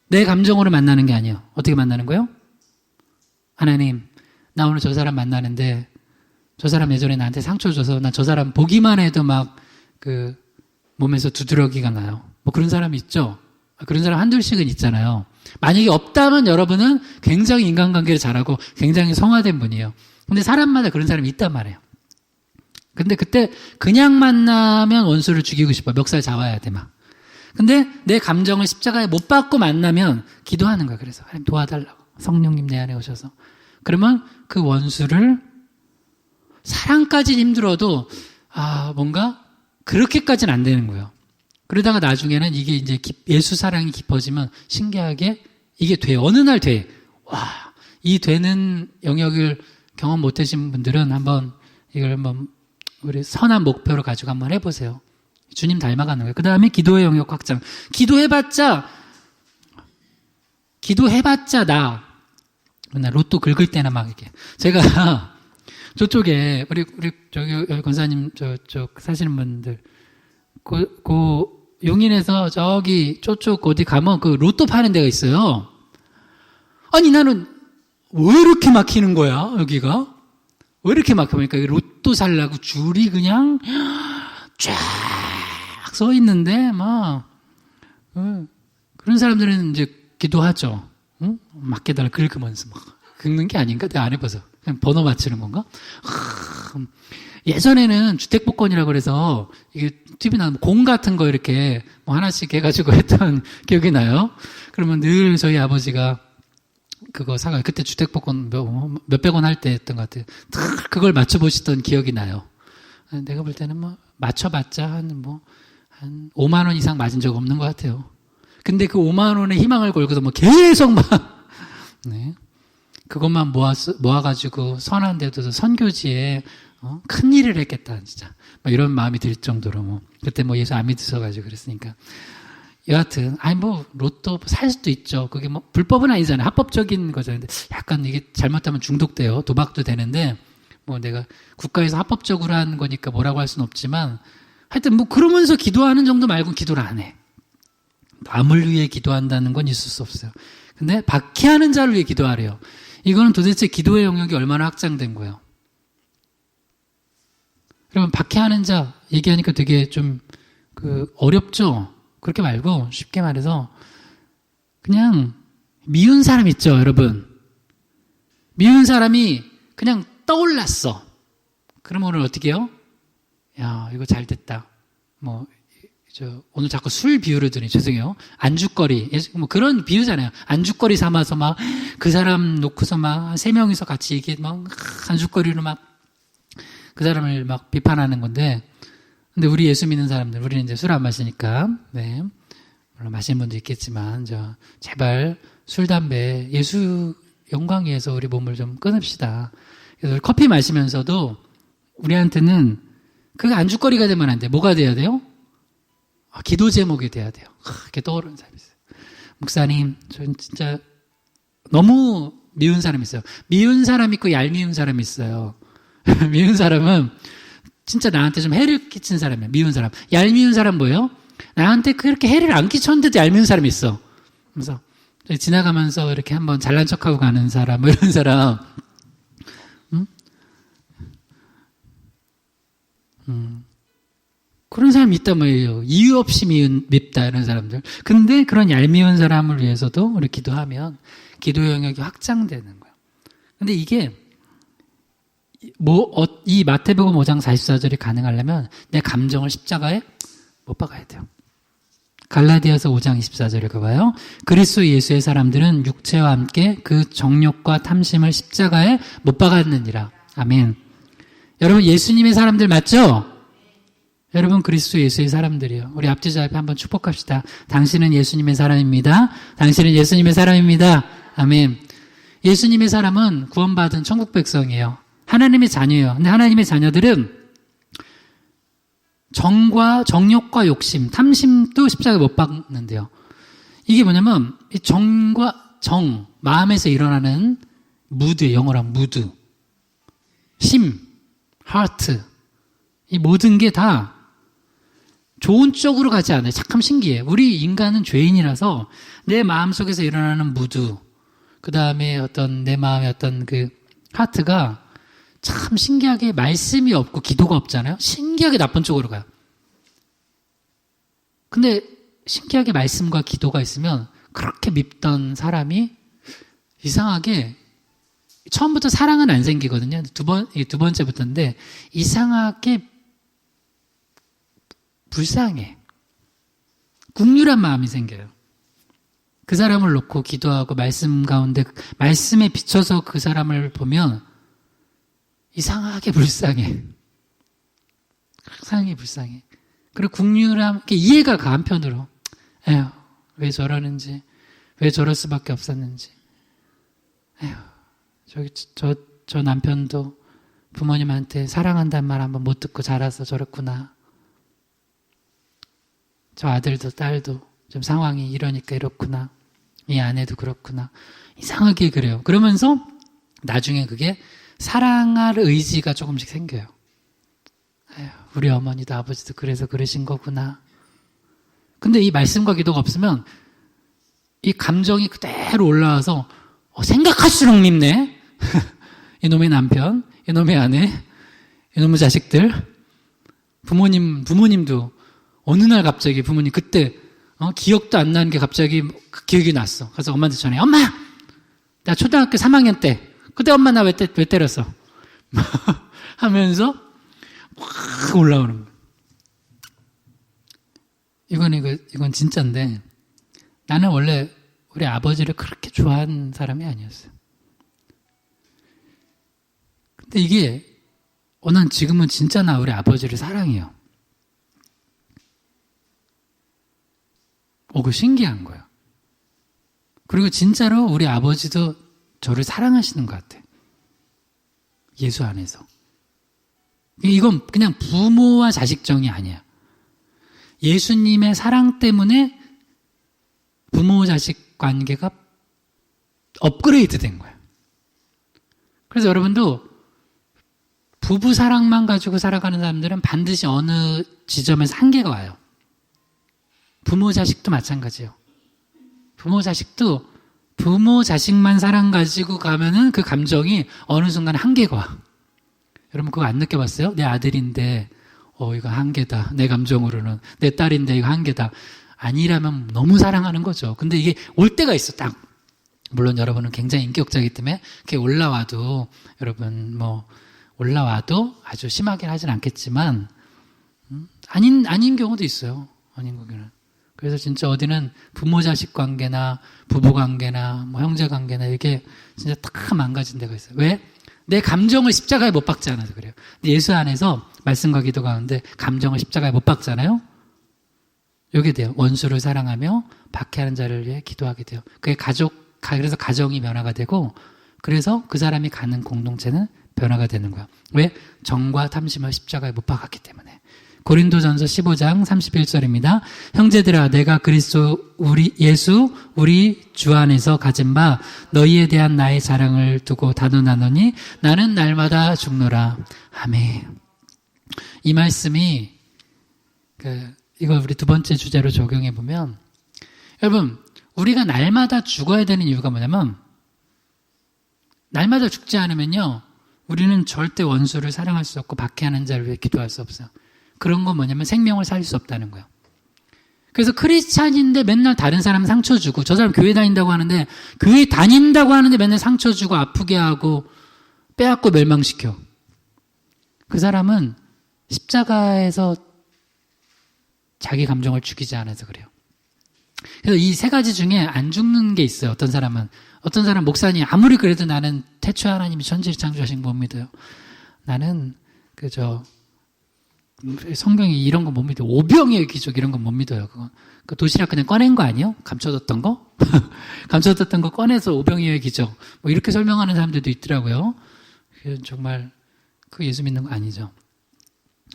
내 감정으로 만나는 게 아니에요. 어떻게 만나는 거예요? 하나님, 나 오늘 저 사람 만나는데 저 사람 예전에 나한테 상처 줘서 나 저 사람 보기만 해도 막 몸에서 두드러기가 나요. 뭐 그런 사람이 있죠? 그런 사람 한둘씩은 있잖아요. 만약에 없다면 여러분은 굉장히 인간관계를 잘하고 굉장히 성화된 분이에요. 근데 사람마다 그런 사람이 있단 말이에요. 근데 그때 그냥 만나면 원수를 죽이고 싶어. 멱살 잡아야 돼 막. 근데 내 감정을 십자가에 못 박고 만나면 기도하는 거야. 그래서 하나님 도와달라고. 성령님 내 안에 오셔서. 그러면 그 원수를 사랑까지는 힘들어도 뭔가 그렇게까지는 안 되는 거예요. 그러다가 나중에는 이게 이제 예수 사랑이 깊어지면 신기하게 이게 돼. 어느 날 돼. 이 되는 영역을 경험 못 하신 분들은 한번 이걸 한번 우리 선한 목표로 가지고 한번 해보세요. 주님 닮아가는 거예요. 그 다음에 기도의 영역 확장. 기도해봤자 나 맨날 로또 긁을 때나 막 이렇게. 제가 저쪽에 우리 여기 권사님 저쪽 사시는 분들 그 용인에서 저기 저쪽 어디 가면 그 로또 파는 데가 있어요. 아니 나는 왜 이렇게 막히는 거야 여기가? 왜 이렇게 막힙니까? 로또 살라고 줄이 그냥 쫙 서 있는데 막 그런 사람들은 이제 기도하죠. 응? 맞게 달라 긁으면서 막 긁는 게 아닌가? 내가 안 해봐서. 그냥 번호 맞추는 건가? 예전에는 주택복권이라고 그래서 이게 TV 나면 공 같은 거 이렇게 뭐 하나씩 해가지고 했던 기억이 나요. 그러면 늘 저희 아버지가 그거 사가 그때 주택복권 몇백 원 할 때 했던 것 같아요. 그걸 맞춰보시던 기억이 나요. 내가 볼 때는 뭐 맞춰봤자 한 5만 원 이상 맞은 적 없는 것 같아요. 근데 그 5만 원에 희망을 걸고서 뭐 계속 막 네. 그것만 모아가지고 선한 데도 선교지에 큰 일을 했겠다, 진짜. 뭐 이런 마음이 들 정도로 뭐. 그때 뭐 예수 안 믿으셔가지고 그랬으니까. 여하튼, 로또 살 수도 있죠. 그게 뭐, 불법은 아니잖아요. 합법적인 거잖아요. 근데 약간 이게 잘못하면 중독돼요. 도박도 되는데, 뭐 내가 국가에서 합법적으로 하는 거니까 뭐라고 할 수는 없지만, 하여튼 뭐 그러면서 기도하는 정도 말고 기도를 안 해. 남을 위해 기도한다는 건 있을 수 없어요. 근데 박해하는 자를 위해 기도하래요. 이거는 도대체 기도의 영역이 얼마나 확장된 거예요. 여러분, 박해하는 자 얘기하니까 되게 좀 어렵죠? 그렇게 말고 쉽게 말해서 그냥 미운 사람 있죠, 여러분. 미운 사람이 그냥 떠올랐어. 그럼 오늘 어떻게 해요? 야, 이거 잘 됐다. 오늘 자꾸 술 비유를 드니 죄송해요. 안주거리. 뭐 그런 비유잖아요. 안주거리 삼아서 막 그 사람 놓고서 막 3명이서 같이 이게 막 안주거리로 막 그 사람을 막 비판하는 건데, 근데 우리 예수 믿는 사람들, 우리는 이제 술 안 마시니까, 네. 물론 마시는 분도 있겠지만, 제발 술, 담배, 예수 영광 위해서 우리 몸을 좀 끊읍시다. 그래서 커피 마시면서도 우리한테는 그게 안주거리가 되면 안 돼. 뭐가 돼야 돼요? 기도 제목이 돼야 돼요. 이렇게 떠오르는 사람이 있어요. 목사님, 전 진짜 너무 미운 사람이 있어요. 미운 사람 있고 얄미운 사람이 있어요. 미운 사람은 진짜 나한테 좀 해를 끼친 사람이에요. 미운 사람. 얄미운 사람 뭐예요? 나한테 그렇게 해를 안 끼쳤는데도 얄미운 사람이 있어. 그래서 지나가면서 이렇게 한번 잘난 척하고 가는 사람, 뭐 이런 사람. 그런 사람이 있단 말이에요. 이유 없이 밉다, 이런 사람들. 근데 그런 얄미운 사람을 위해서도 우리 기도하면 기도 영역이 확장되는 거예요. 근데 이게 이 마태복음 5장 44절이 가능하려면 내 감정을 십자가에 못 박아야 돼요. 갈라디아서 5장 24절 읽어봐요. 그리스도 예수의 사람들은 육체와 함께 그 정욕과 탐심을 십자가에 못 박았느니라. 아멘. 여러분, 예수님의 사람들 맞죠? 여러분, 그리스도 예수의 사람들이요. 우리 앞뒤자 앞에 한번 축복합시다. 당신은 예수님의 사람입니다. 당신은 예수님의 사람입니다. 아멘. 예수님의 사람은 구원받은 천국 백성이에요. 하나님의 자녀예요. 근데 하나님의 자녀들은 정욕과 욕심, 탐심도 십자가에 못 박는데요. 이게 뭐냐면 이 마음에서 일어나는 무드, 영어로 무드, 심, 하트, 이 모든 게 다 좋은 쪽으로 가지 않아요. 참 신기해. 우리 인간은 죄인이라서 내 마음속에서 일어나는 무드, 그 다음에 내 마음의 어떤 그 하트가 참 신기하게 말씀이 없고 기도가 없잖아요. 신기하게 나쁜 쪽으로 가요. 근데 신기하게 말씀과 기도가 있으면 그렇게 밉던 사람이 이상하게 처음부터 사랑은 안 생기거든요. 두 번째부터인데 이상하게 불쌍해. 국률한 마음이 생겨요. 그 사람을 놓고 기도하고 말씀 가운데 말씀에 비춰서 그 사람을 보면 이상하게 불쌍해. 이상하게 불쌍해. 그리고 국률함, 이해가 가, 한편으로. 에휴, 왜 저러는지, 왜 저럴 수밖에 없었는지. 에휴, 저 남편도 부모님한테 사랑한다는 말 한번 못 듣고 자라서 저렇구나. 저 아들도 딸도 좀 상황이 이러니까 이렇구나. 이 아내도 그렇구나. 이상하게 그래요. 그러면서 나중에 그게 사랑할 의지가 조금씩 생겨요. 에휴, 우리 어머니도 아버지도 그래서 그러신 거구나. 근데 이 말씀과 기도가 없으면 이 감정이 그대로 올라와서 생각할수록 밉네. 이놈의 남편, 이놈의 아내, 이놈의 자식들. 부모님도 어느 날 갑자기 부모님 그때 기억도 안 나는 게 갑자기 기억이 났어. 그래서 엄마한테 전해. 엄마! 나 초등학교 3학년 때 그때 엄마 나 왜 때렸어? 하면서 확 올라오는 거예요. 이건 진짜인데 나는 원래 우리 아버지를 그렇게 좋아하는 사람이 아니었어요. 근데 이게 난 지금은 진짜 나 우리 아버지를 사랑해요. 그거 신기한 거예요. 그리고 진짜로 우리 아버지도 저를 사랑하시는 것 같아요. 예수 안에서. 이건 그냥 부모와 자식정이 아니야. 예수님의 사랑 때문에 부모 자식 관계가 업그레이드 된 거야. 그래서 여러분도 부부 사랑만 가지고 살아가는 사람들은 반드시 어느 지점에서 한계가 와요. 부모 자식도 마찬가지예요. 부모 자식도 부모 자식만 사랑 가지고 가면은 그 감정이 어느 순간 한계가 와. 여러분 그거 안 느껴봤어요? 내 아들인데 이거 한계다. 내 감정으로는. 내 딸인데 이거 한계다. 아니라면 너무 사랑하는 거죠. 근데 이게 올 때가 있어, 딱. 물론 여러분은 굉장히 인격자이기 때문에 그게 올라와도 여러분 올라와도 아주 심하게 하진 않겠지만 아닌 경우도 있어요. 아닌 경우는. 그래서 진짜 어디는 부모 자식 관계나 부부 관계나 형제 관계나 이게 진짜 다 망가진 데가 있어요. 왜? 내 감정을 십자가에 못 박지 않아서 그래요. 근데 예수 안에서 말씀과 기도 가운데 감정을 십자가에 못 박잖아요. 이게 돼요. 원수를 사랑하며 박해하는 자를 위해 기도하게 돼요. 그게 그래서 가정이 변화가 되고 그래서 그 사람이 가는 공동체는 변화가 되는 거야. 왜? 정과 탐심을 십자가에 못 박았기 때문에. 고린도전서 15장 31절입니다. 형제들아 내가 그리스도 예수 우리 주 안에서 가진 바 너희에 대한 나의 자랑을 두고 단언하노니 나는 날마다 죽노라. 아멘. 이 말씀이 이걸 우리 두 번째 주제로 적용해 보면 여러분 우리가 날마다 죽어야 되는 이유가 뭐냐면 날마다 죽지 않으면요 우리는 절대 원수를 사랑할 수 없고 박해하는 자를 위해 기도할 수 없어요. 그런 건 뭐냐면 생명을 살릴 수 없다는 거예요. 그래서 크리스찬인데 맨날 다른 사람 상처 주고 저 사람 교회 다닌다고 하는데 교회 다닌다고 하는데 맨날 상처 주고 아프게 하고 빼앗고 멸망시켜. 그 사람은 십자가에서 자기 감정을 죽이지 않아서 그래요. 그래서 이 세 가지 중에 안 죽는 게 있어요. 어떤 사람은 목사님 아무리 그래도 나는 태초에 하나님이 천지를 창조하신 거 못 믿어요. 나는 성경이 이런 거 못 믿어요. 오병이의 기적 이런 거 못 믿어요. 그 도시락 그냥 꺼낸 거 아니에요? 감춰뒀던 거? 감춰뒀던 거 꺼내서 오병이의 기적 이렇게 설명하는 사람들도 있더라고요. 정말 그 예수 믿는 거 아니죠.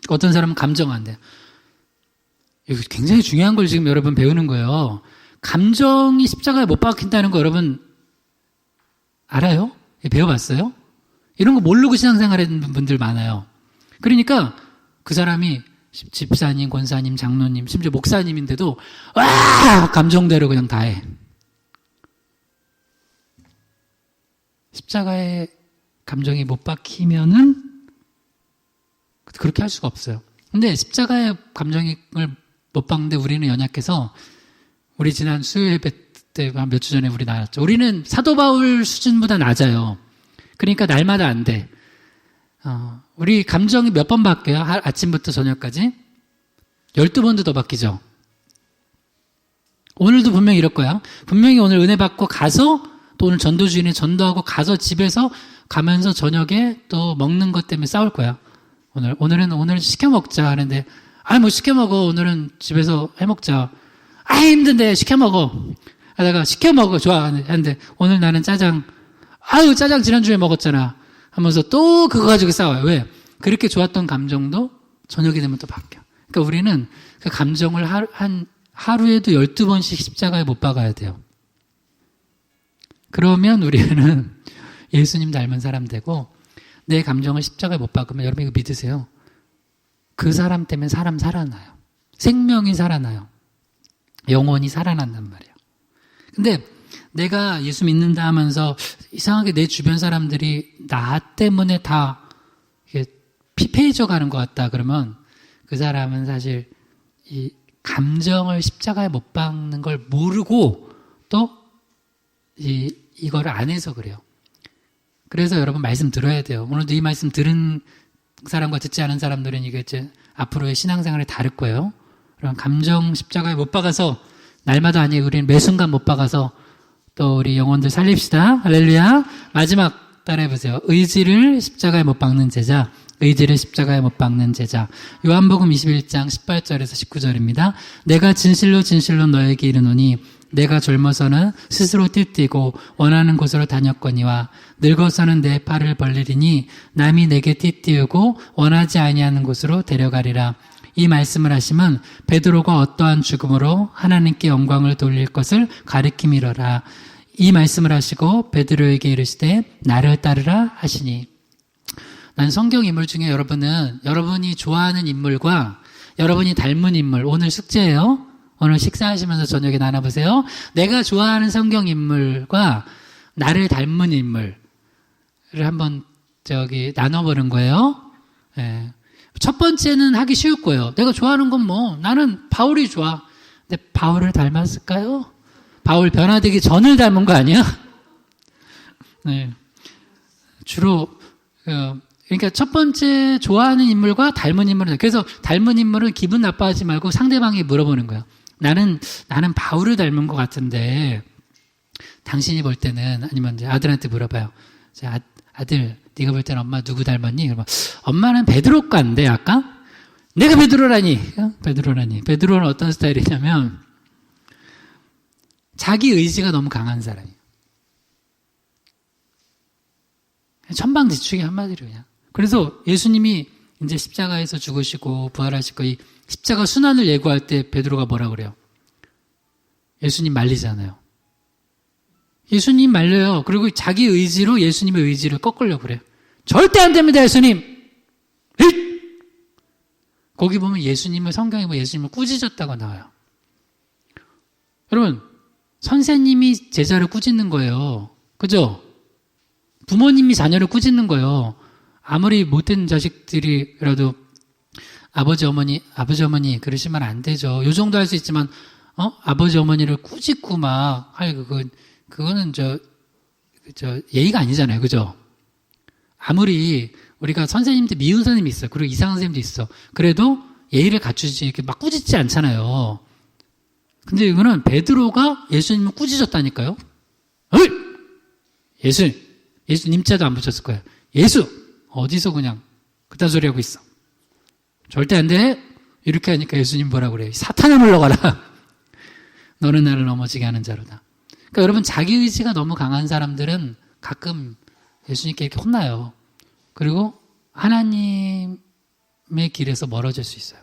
어떤 사람은 감정 안 돼요. 이거 굉장히 중요한 걸 지금 여러분 배우는 거예요. 감정이 십자가에 못 박힌다는 거 여러분 알아요? 배워봤어요? 이런 거 모르고 신앙생활하는 분들 많아요. 그러니까 그 사람이 집사님, 권사님, 장로님, 심지어 목사님인데도 감정대로 그냥 다 해. 십자가에 감정이 못 박히면은 그렇게 할 수가 없어요. 근데 십자가에 감정을 못 박는데 우리는 연약해서 우리 지난 수요일 예배 때 한 몇 주 전에 우리 나왔죠. 우리는 사도 바울 수준보다 낮아요. 그러니까 날마다 안 돼. 우리 감정이 몇 번 바뀌어요? 아침부터 저녁까지? 12번도 더 바뀌죠. 오늘도 분명히 이럴 거야. 분명히 오늘 은혜 받고 가서 또 오늘 전도 주인이 전도하고 가서 집에서 가면서 저녁에 또 먹는 것 때문에 싸울 거야. 오늘 시켜 먹자 하는데 뭐 시켜 먹어. 오늘은 집에서 해 먹자. 힘든데 시켜 먹어. 하다가 시켜 먹어. 좋아. 하는데 오늘 나는 짜장. 짜장 지난주에 먹었잖아. 하면서 또 그거 가지고 싸워요. 왜? 그렇게 좋았던 감정도 저녁이 되면 또 바뀌어. 그러니까 우리는 그 감정을 하루에도 12번씩 십자가에 못 박아야 돼요. 그러면 우리는 예수님 닮은 사람 되고 내 감정을 십자가에 못 박으면 여러분 이거 믿으세요. 그 사람 때문에 사람 살아나요. 생명이 살아나요. 영혼이 살아난단 말이에요. 근데 내가 예수 믿는다 하면서 이상하게 내 주변 사람들이 나 때문에 다 피폐해져 가는 것 같다 그러면 그 사람은 사실 이 감정을 십자가에 못 박는 걸 모르고 또 이거를 안 해서 그래요. 그래서 여러분 말씀 들어야 돼요. 오늘도 이 말씀 들은 사람과 듣지 않은 사람들은 이게 이제 앞으로의 신앙생활이 다를 거예요. 그럼 감정 십자가에 못 박아서 날마다 아니고 우리는 매 순간 못 박아서 또 우리 영혼들 살립시다. 할렐루야. 마지막 따라해보세요. 의지를 십자가에 못 박는 제자. 의지를 십자가에 못 박는 제자. 요한복음 21장 18절에서 19절입니다. 내가 진실로 진실로 너에게 이르노니 내가 젊어서는 스스로 띠뛰고 원하는 곳으로 다녔거니와 늙어서는 내 팔을 벌리리니 남이 내게 띠띠우고 원하지 아니하는 곳으로 데려가리라. 이 말씀을 하시면 베드로가 어떠한 죽음으로 하나님께 영광을 돌릴 것을 가리킴이로라. 이 말씀을 하시고 베드로에게 이르시되 나를 따르라 하시니. 난 성경 인물 중에 여러분은 여러분이 좋아하는 인물과 여러분이 닮은 인물, 오늘 숙제예요. 오늘 식사하시면서 저녁에 나눠보세요. 내가 좋아하는 성경 인물과 나를 닮은 인물을 한번 나눠보는 거예요. 예. 첫 번째는 하기 쉬울 거예요. 내가 좋아하는 건 나는 바울이 좋아. 근데 바울을 닮았을까요? 바울 변화되기 전을 닮은 거 아니야? 네. 주로, 그러니까 첫 번째 좋아하는 인물과 닮은 인물은, 그래서 닮은 인물은 기분 나빠하지 말고 상대방이 물어보는 거예요. 나는 바울을 닮은 것 같은데, 당신이 볼 때는, 아니면 이제 아들한테 물어봐요. 자, 아들, 네가 볼 때는 엄마 누구 닮았니? 그러면 엄마는 베드로 같은데 아까? 내가 베드로라니. 베드로는 어떤 스타일이냐면 자기 의지가 너무 강한 사람이에요. 천방지축이 한마디로 그냥. 그래서 예수님이 이제 십자가에서 죽으시고 부활하시고 이 십자가 순환을 예고할 때 베드로가 뭐라 그래요? 예수님 말리잖아요. 예수님 말려요. 그리고 자기 의지로 예수님의 의지를 꺾으려고 그래요. 절대 안 됩니다, 예수님! 헥! 거기 보면 예수님을, 성경에 보면 예수님을 꾸짖었다고 나와요. 여러분, 선생님이 제자를 꾸짖는 거예요. 그죠? 부모님이 자녀를 꾸짖는 거예요. 아무리 못된 자식들이라도 아버지 어머니 그러시면 안 되죠. 요 정도 할 수 있지만, 아버지 어머니를 꾸짖고 막 그거는 예의가 아니잖아요. 그죠? 아무리 우리가 선생님들 미운 선생님이 있어. 그리고 이상한 선생님도 있어. 그래도 예의를 갖추지 이렇게 막 꾸짖지 않잖아요. 근데 이거는 베드로가 예수님을 꾸짖었다니까요. 어이! 예수님자도 안 붙였을 거예요. 예수! 어디서 그냥 그딴 소리 하고 있어. 절대 안 돼! 이렇게 하니까 예수님 뭐라 그래요? 사탄아 물러가라. 너는 나를 넘어지게 하는 자로다. 그러니까 여러분 자기 의지가 너무 강한 사람들은 가끔 예수님께 이렇게 혼나요. 그리고 하나님의 길에서 멀어질 수 있어요.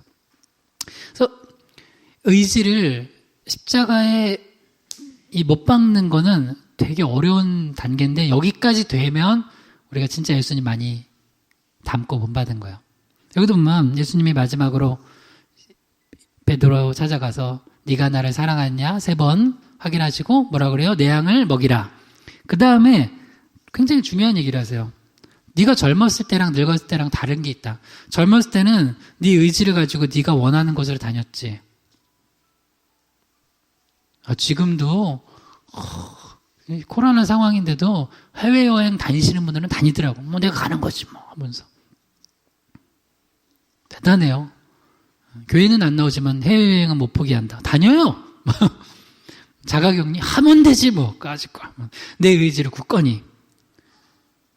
그래서 의지를 십자가에 못 박는 거는 되게 어려운 단계인데 여기까지 되면 우리가 진짜 예수님 많이 닮고 본받은 거예요. 여기도 보면 예수님이 마지막으로 베드로 찾아가서 네가 나를 사랑하느냐 3번 확인하시고 뭐라 그래요? 내 양을 먹이라. 그 다음에 굉장히 중요한 얘기를 하세요. 네가 젊었을 때랑 늙었을 때랑 다른 게 있다. 젊었을 때는 네 의지를 가지고 네가 원하는 곳으로 다녔지. 지금도 코로나 상황인데도 해외여행 다니시는 분들은 다니더라고. 내가 가는 거지 하면서. 대단해요. 교회는 안 나오지만 해외여행은 못 포기한다. 다녀요. 자가격리 하면 되지 까짓 거. 내 의지를 굳건히.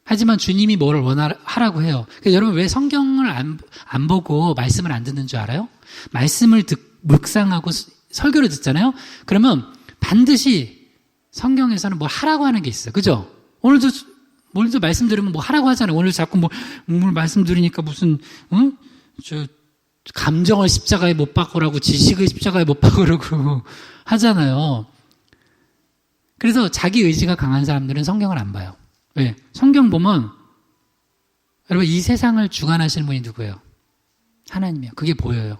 하지만 주님이 뭐를 하라고 해요. 그래서 여러분 왜 성경을 안 보고 말씀을 안 듣는 줄 알아요? 말씀을 묵상하고 설교를 듣잖아요. 그러면 반드시 성경에서는 뭘 하라고 하는 게 있어요. 그죠? 오늘도 말씀 들으면 뭐 하라고 하잖아요. 오늘 자꾸 오늘 말씀 들으니까 무슨 감정을 십자가에 못 박으라고 지식을 십자가에 못 박으라고 하잖아요. 그래서 자기 의지가 강한 사람들은 성경을 안 봐요. 왜? 성경 보면 여러분 이 세상을 주관하시는 분이 누구예요? 하나님이에요. 그게 보여요.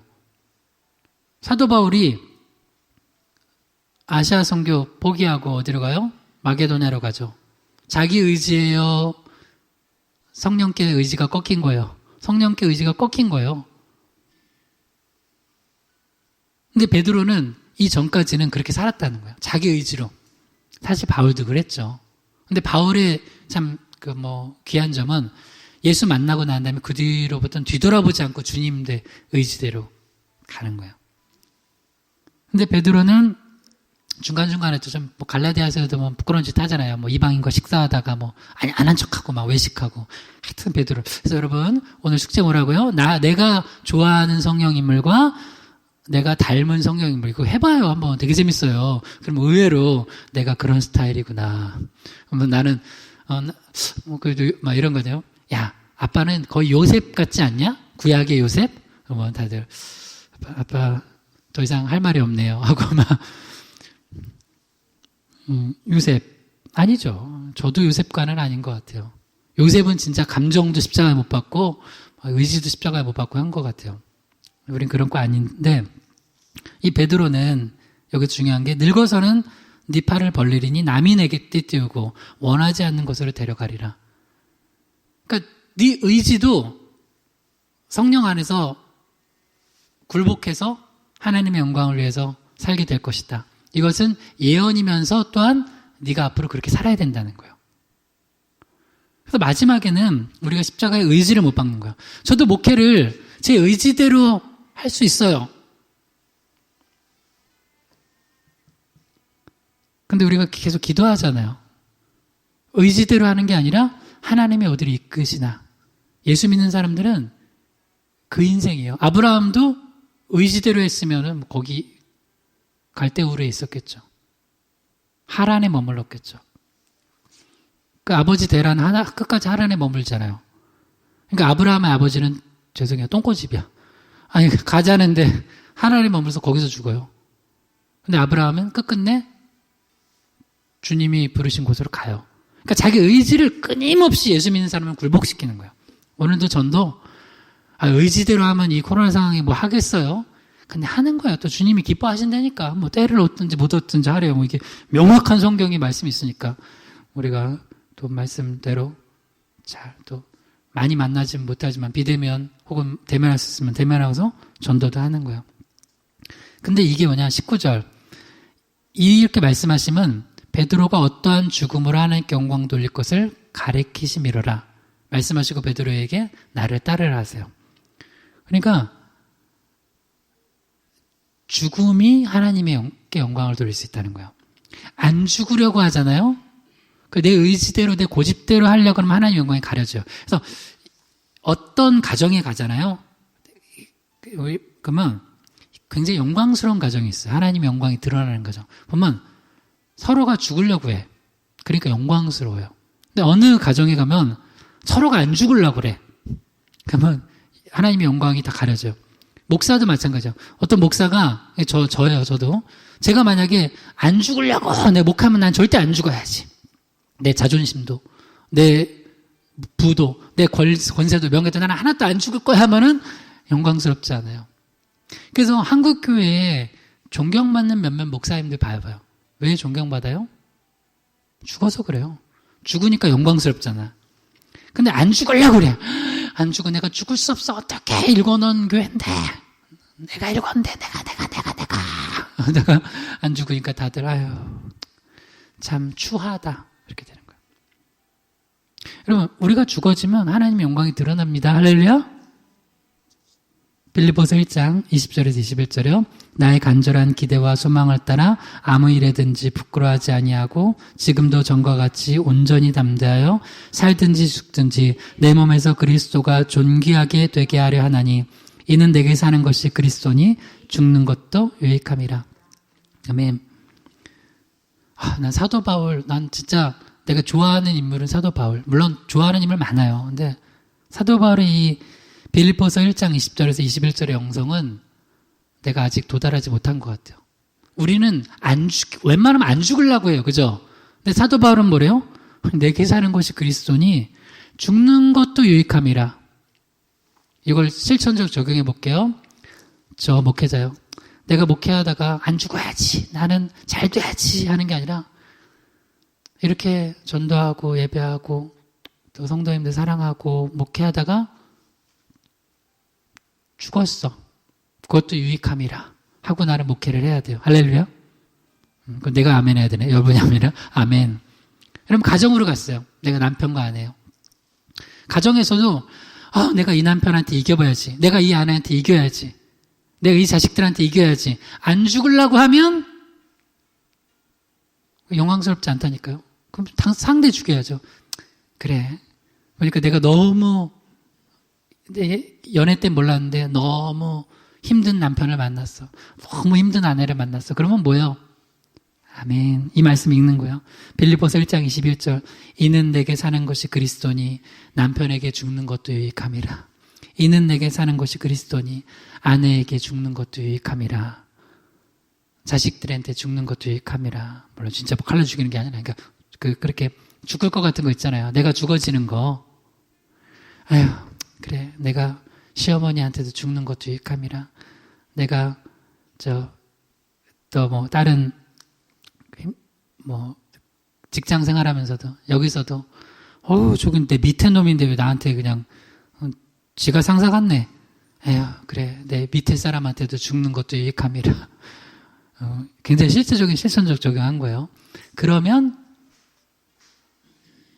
사도 바울이 아시아 선교 포기하고 어디로 가요? 마게도냐로 가죠. 자기 의지예요? 성령께 의지가 꺾인 거예요. 성령께 의지가 꺾인 거예요. 근데 베드로는 이 전까지는 그렇게 살았다는 거예요. 자기 의지로. 사실 바울도 그랬죠. 근데 바울의 참 귀한 점은 예수 만나고 난 다음에 그 뒤로부터는 뒤돌아보지 않고 주님의 의지대로 가는 거예요. 근데 베드로는 중간중간에 또 좀, 갈라디아서도 부끄러운 짓 하잖아요. 이방인과 식사하다가 안 한 척하고 외식하고. 하여튼 베드로. 그래서 여러분, 오늘 숙제 뭐라고요? 내가 좋아하는 성령인물과 내가 닮은 성령인물. 이거 해봐요. 한번. 되게 재밌어요. 그럼 의외로 내가 그런 스타일이구나. 나는, 그래도 이런 거네요. 야, 아빠는 거의 요셉 같지 않냐? 구약의 요셉? 그러면 다들, 아빠, 더 이상 할 말이 없네요. 하고 요셉. 아니죠. 저도 요셉과는 아닌 것 같아요. 요셉은 진짜 감정도 십자가에 못 받고, 의지도 십자가에 못 받고 한 것 같아요. 우린 그런 거 아닌데, 이 베드로는 여기 중요한 게, 늙어서는 네 팔을 벌리리니 남이 내게 띠띠우고 원하지 않는 곳으로 데려가리라. 그러니까 네 의지도 성령 안에서 굴복해서 하나님의 영광을 위해서 살게 될 것이다. 이것은 예언이면서 또한 네가 앞으로 그렇게 살아야 된다는 거예요. 그래서 마지막에는 우리가 십자가의 의지를 못 박는 거예요. 저도 목회를 제 의지대로 할 수 있어요. 근데 우리가 계속 기도하잖아요. 의지대로 하는 게 아니라 하나님이 어디를 이끄시나. 예수 믿는 사람들은 그 인생이에요. 아브라함도 의지대로 했으면 거기 갈대우르에 있었겠죠. 하란에 머물렀겠죠. 그 아버지 대란 끝까지 하란에 머물잖아요. 그러니까 아브라함의 아버지는 죄송해요. 똥꼬집이야. 아니 가자는데 하란에 머물러서 거기서 죽어요. 근데 아브라함은 끝끝내 주님이 부르신 곳으로 가요. 그러니까 자기 의지를 끊임없이 예수 믿는 사람은 굴복시키는 거예요. 오늘도 전도 의지대로 하면 이 코로나 상황이 하겠어요? 근데 하는 거예요. 또 주님이 기뻐하신다니까. 때를 얻든지 못 얻든지 하래요. 이게 명확한 성경의 말씀이 있으니까 우리가 또 말씀대로 잘 또 많이 만나지 못하지만 비대면 혹은 대면할 수 있으면 대면하고서 전도도 하는 거예요. 근데 이게 뭐냐? 19절. 이렇게 말씀하시면 베드로가 어떠한 죽음으로 하나님께 영광 돌릴 것을 가리키심이로라. 말씀하시고 베드로에게 나를 따르라 하세요. 그러니까 죽음이 하나님의 영광을 돌릴 수 있다는 거예요. 안 죽으려고 하잖아요. 내 의지대로 내 고집대로 하려고 하면 하나님의 영광이 가려져요. 그래서 어떤 가정에 가잖아요. 그러면 굉장히 영광스러운 가정이 있어요. 하나님의 영광이 드러나는 가정. 보면 서로가 죽으려고 해. 그러니까 영광스러워요. 근데 어느 가정에 가면 서로가 안 죽으려고 그래. 그러면 하나님의 영광이 다 가려져요. 목사도 마찬가지예요. 어떤 목사가 저도 제가 만약에 안 죽으려고 내 목하면 난 절대 안 죽어야지. 내 자존심도 내 부도 내 권세도 명예도 나는 하나도 안 죽을 거야 하면은 영광스럽지 않아요. 그래서 한국 교회에 존경받는 몇몇 목사님들 봐봐요. 왜 존경받아요? 죽어서 그래요. 죽으니까 영광스럽잖아. 근데 안 죽으려고 그래. 안 죽어. 내가 죽을 수 없어. 어떻게 읽어놓은 교회인데. 내가 읽었는데 내가 안 죽으니까 다들 아유 참 추하다. 이렇게 되는 거예요. 여러분 우리가 죽어지면 하나님의 영광이 드러납니다. 할렐루야. 빌립보서 1장 20절에서 21절이요. 나의 간절한 기대와 소망을 따라 아무 일에든지 부끄러워하지 아니하고 지금도 전과 같이 온전히 담대하여 살든지 죽든지 내 몸에서 그리스도가 존귀하게 되게 하려 하나니 이는 내게 사는 것이 그리스도니 죽는 것도 유익함이라. 아멘. 난 사도 바울, 난 진짜 내가 좋아하는 인물은 사도 바울. 물론 좋아하는 인물 많아요. 근데 사도 바울의 이 빌립보서 1장 20절에서 21절의 영성은 내가 아직 도달하지 못한 것 같아요. 우리는 웬만하면 안 죽으려고 해요. 그죠? 근데 사도 바울은 뭐래요? 내게 사는 것이 그리스도니 죽는 것도 유익함이라. 이걸 실천적으로 적용해 볼게요. 저 목회자요. 내가 목회하다가 안 죽어야지, 나는 잘 돼야지 하는 게 아니라 이렇게 전도하고 예배하고 또 성도님들 사랑하고 목회하다가 죽었어. 그것도 유익함이라 하고 나는 목회를 해야 돼요. 할렐루야. 그럼 내가 아멘 해야 되네. 여러분이 아멘이라. 아멘. 그럼 가정으로 갔어요. 내가 남편과 아내요. 가정에서도 내가 이 남편한테 이겨봐야지. 내가 이 아내한테 이겨야지. 내가 이 자식들한테 이겨야지. 안 죽으려고 하면 영광스럽지 않다니까요. 그럼 상대 죽여야죠. 그래. 그러니까 내가 너무 연애 때 몰랐는데 너무 힘든 남편을 만났어. 너무 힘든 아내를 만났어. 그러면 뭐예요? 아멘. 이 말씀 읽는 거예요. 빌립보서 1장 21절. 이는 내게 사는 것이 그리스도니 남편에게 죽는 것도 유익함이라. 이는 내게 사는 것이 그리스도니 아내에게 죽는 것도 유익함이라. 자식들한테 죽는 것도 유익함이라. 물론 진짜 칼로 죽이는 게 아니라, 그러니까 그렇게 죽을 것 같은 거 있잖아요. 내가 죽어지는 거. 아휴, 그래. 내가 시어머니한테도 죽는 것도 유익함이라. 내가 또 다른 직장 생활하면서도 여기서도 저긴 내 밑에 놈인데 왜 나한테 그냥 지가 상사 같네. 에휴, 그래. 내 밑에 사람한테도 죽는 것도 유익함이라. 굉장히 실천적 적용한 거예요. 그러면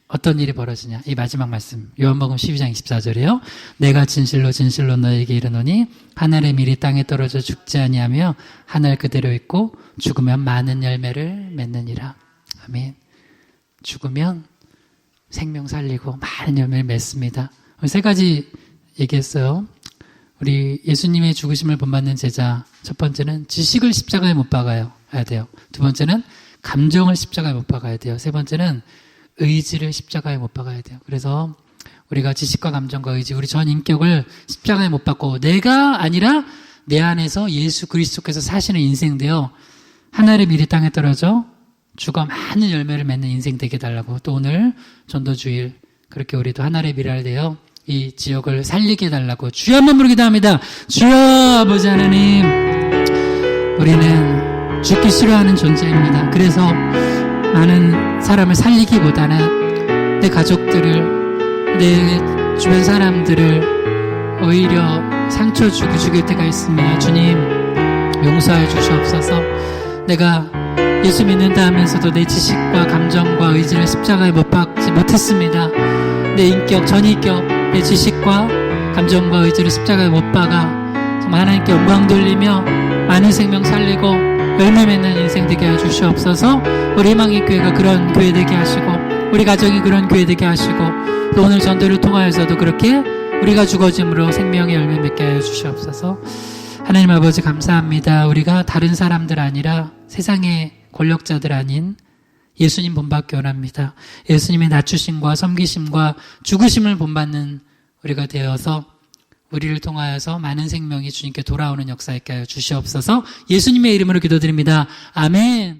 어떤 일이 벌어지냐? 이 마지막 말씀, 요한복음 12장 24절이에요. 내가 진실로 진실로 너에게 이르노니 하늘의 밀이 땅에 떨어져 죽지 아니하며 하늘 그대로 있고 죽으면 많은 열매를 맺느니라. 아멘. 죽으면 생명 살리고 많은 열매를 맺습니다. 세 가지 얘기했어요. 우리 예수님의 죽으심을 본받는 제자, 첫 번째는 지식을 십자가에 못 박아야 돼요. 두 번째는 감정을 십자가에 못 박아야 돼요. 세 번째는 의지를 십자가에 못 박아야 돼요. 그래서 우리가 지식과 감정과 의지, 우리 전 인격을 십자가에 못 박고 내가 아니라 내 안에서 예수 그리스도께서 사시는 인생인데요. 하늘의 밀이 땅에 떨어져 죽어 많은 열매를 맺는 인생 되게 해달라고. 또 오늘 전도주일 그렇게 우리도 하늘의 밀을 되어 이 지역을 살리게 해달라고 주여 한번 부르기도 합니다. 주여 아버지 하나님, 우리는 죽기 싫어하는 존재입니다. 그래서 많은 사람을 살리기보다는 내 가족들을, 내 주변 사람들을 오히려 상처 주고 죽일 때가 있습니다. 주님 용서해 주시옵소서. 내가 예수 믿는다 하면서도 내 지식과 감정과 의지를 십자가에 못 박지 못했습니다. 내 인격, 전인격, 내 지식과 감정과 의지를 십자가에 못 박아 정말 하나님께 영광 돌리며 많은 생명 살리고 열매 맺는 인생 되게 해주시옵소서. 우리 희망의 교회가 그런 교회 되게 하시고 우리 가정이 그런 교회 되게 하시고 또 오늘 전도를 통하여서도 그렇게 우리가 죽어짐으로 생명의 열매 맺게 하여 주시옵소서. 하나님 아버지 감사합니다. 우리가 다른 사람들 아니라 세상의 권력자들 아닌 예수님 본받기 원합니다. 예수님의 낮추심과 섬기심과 죽으심을 본받는 우리가 되어서 우리를 통하여서 많은 생명이 주님께 돌아오는 역사 있게 하여 주시옵소서. 예수님의 이름으로 기도드립니다. 아멘.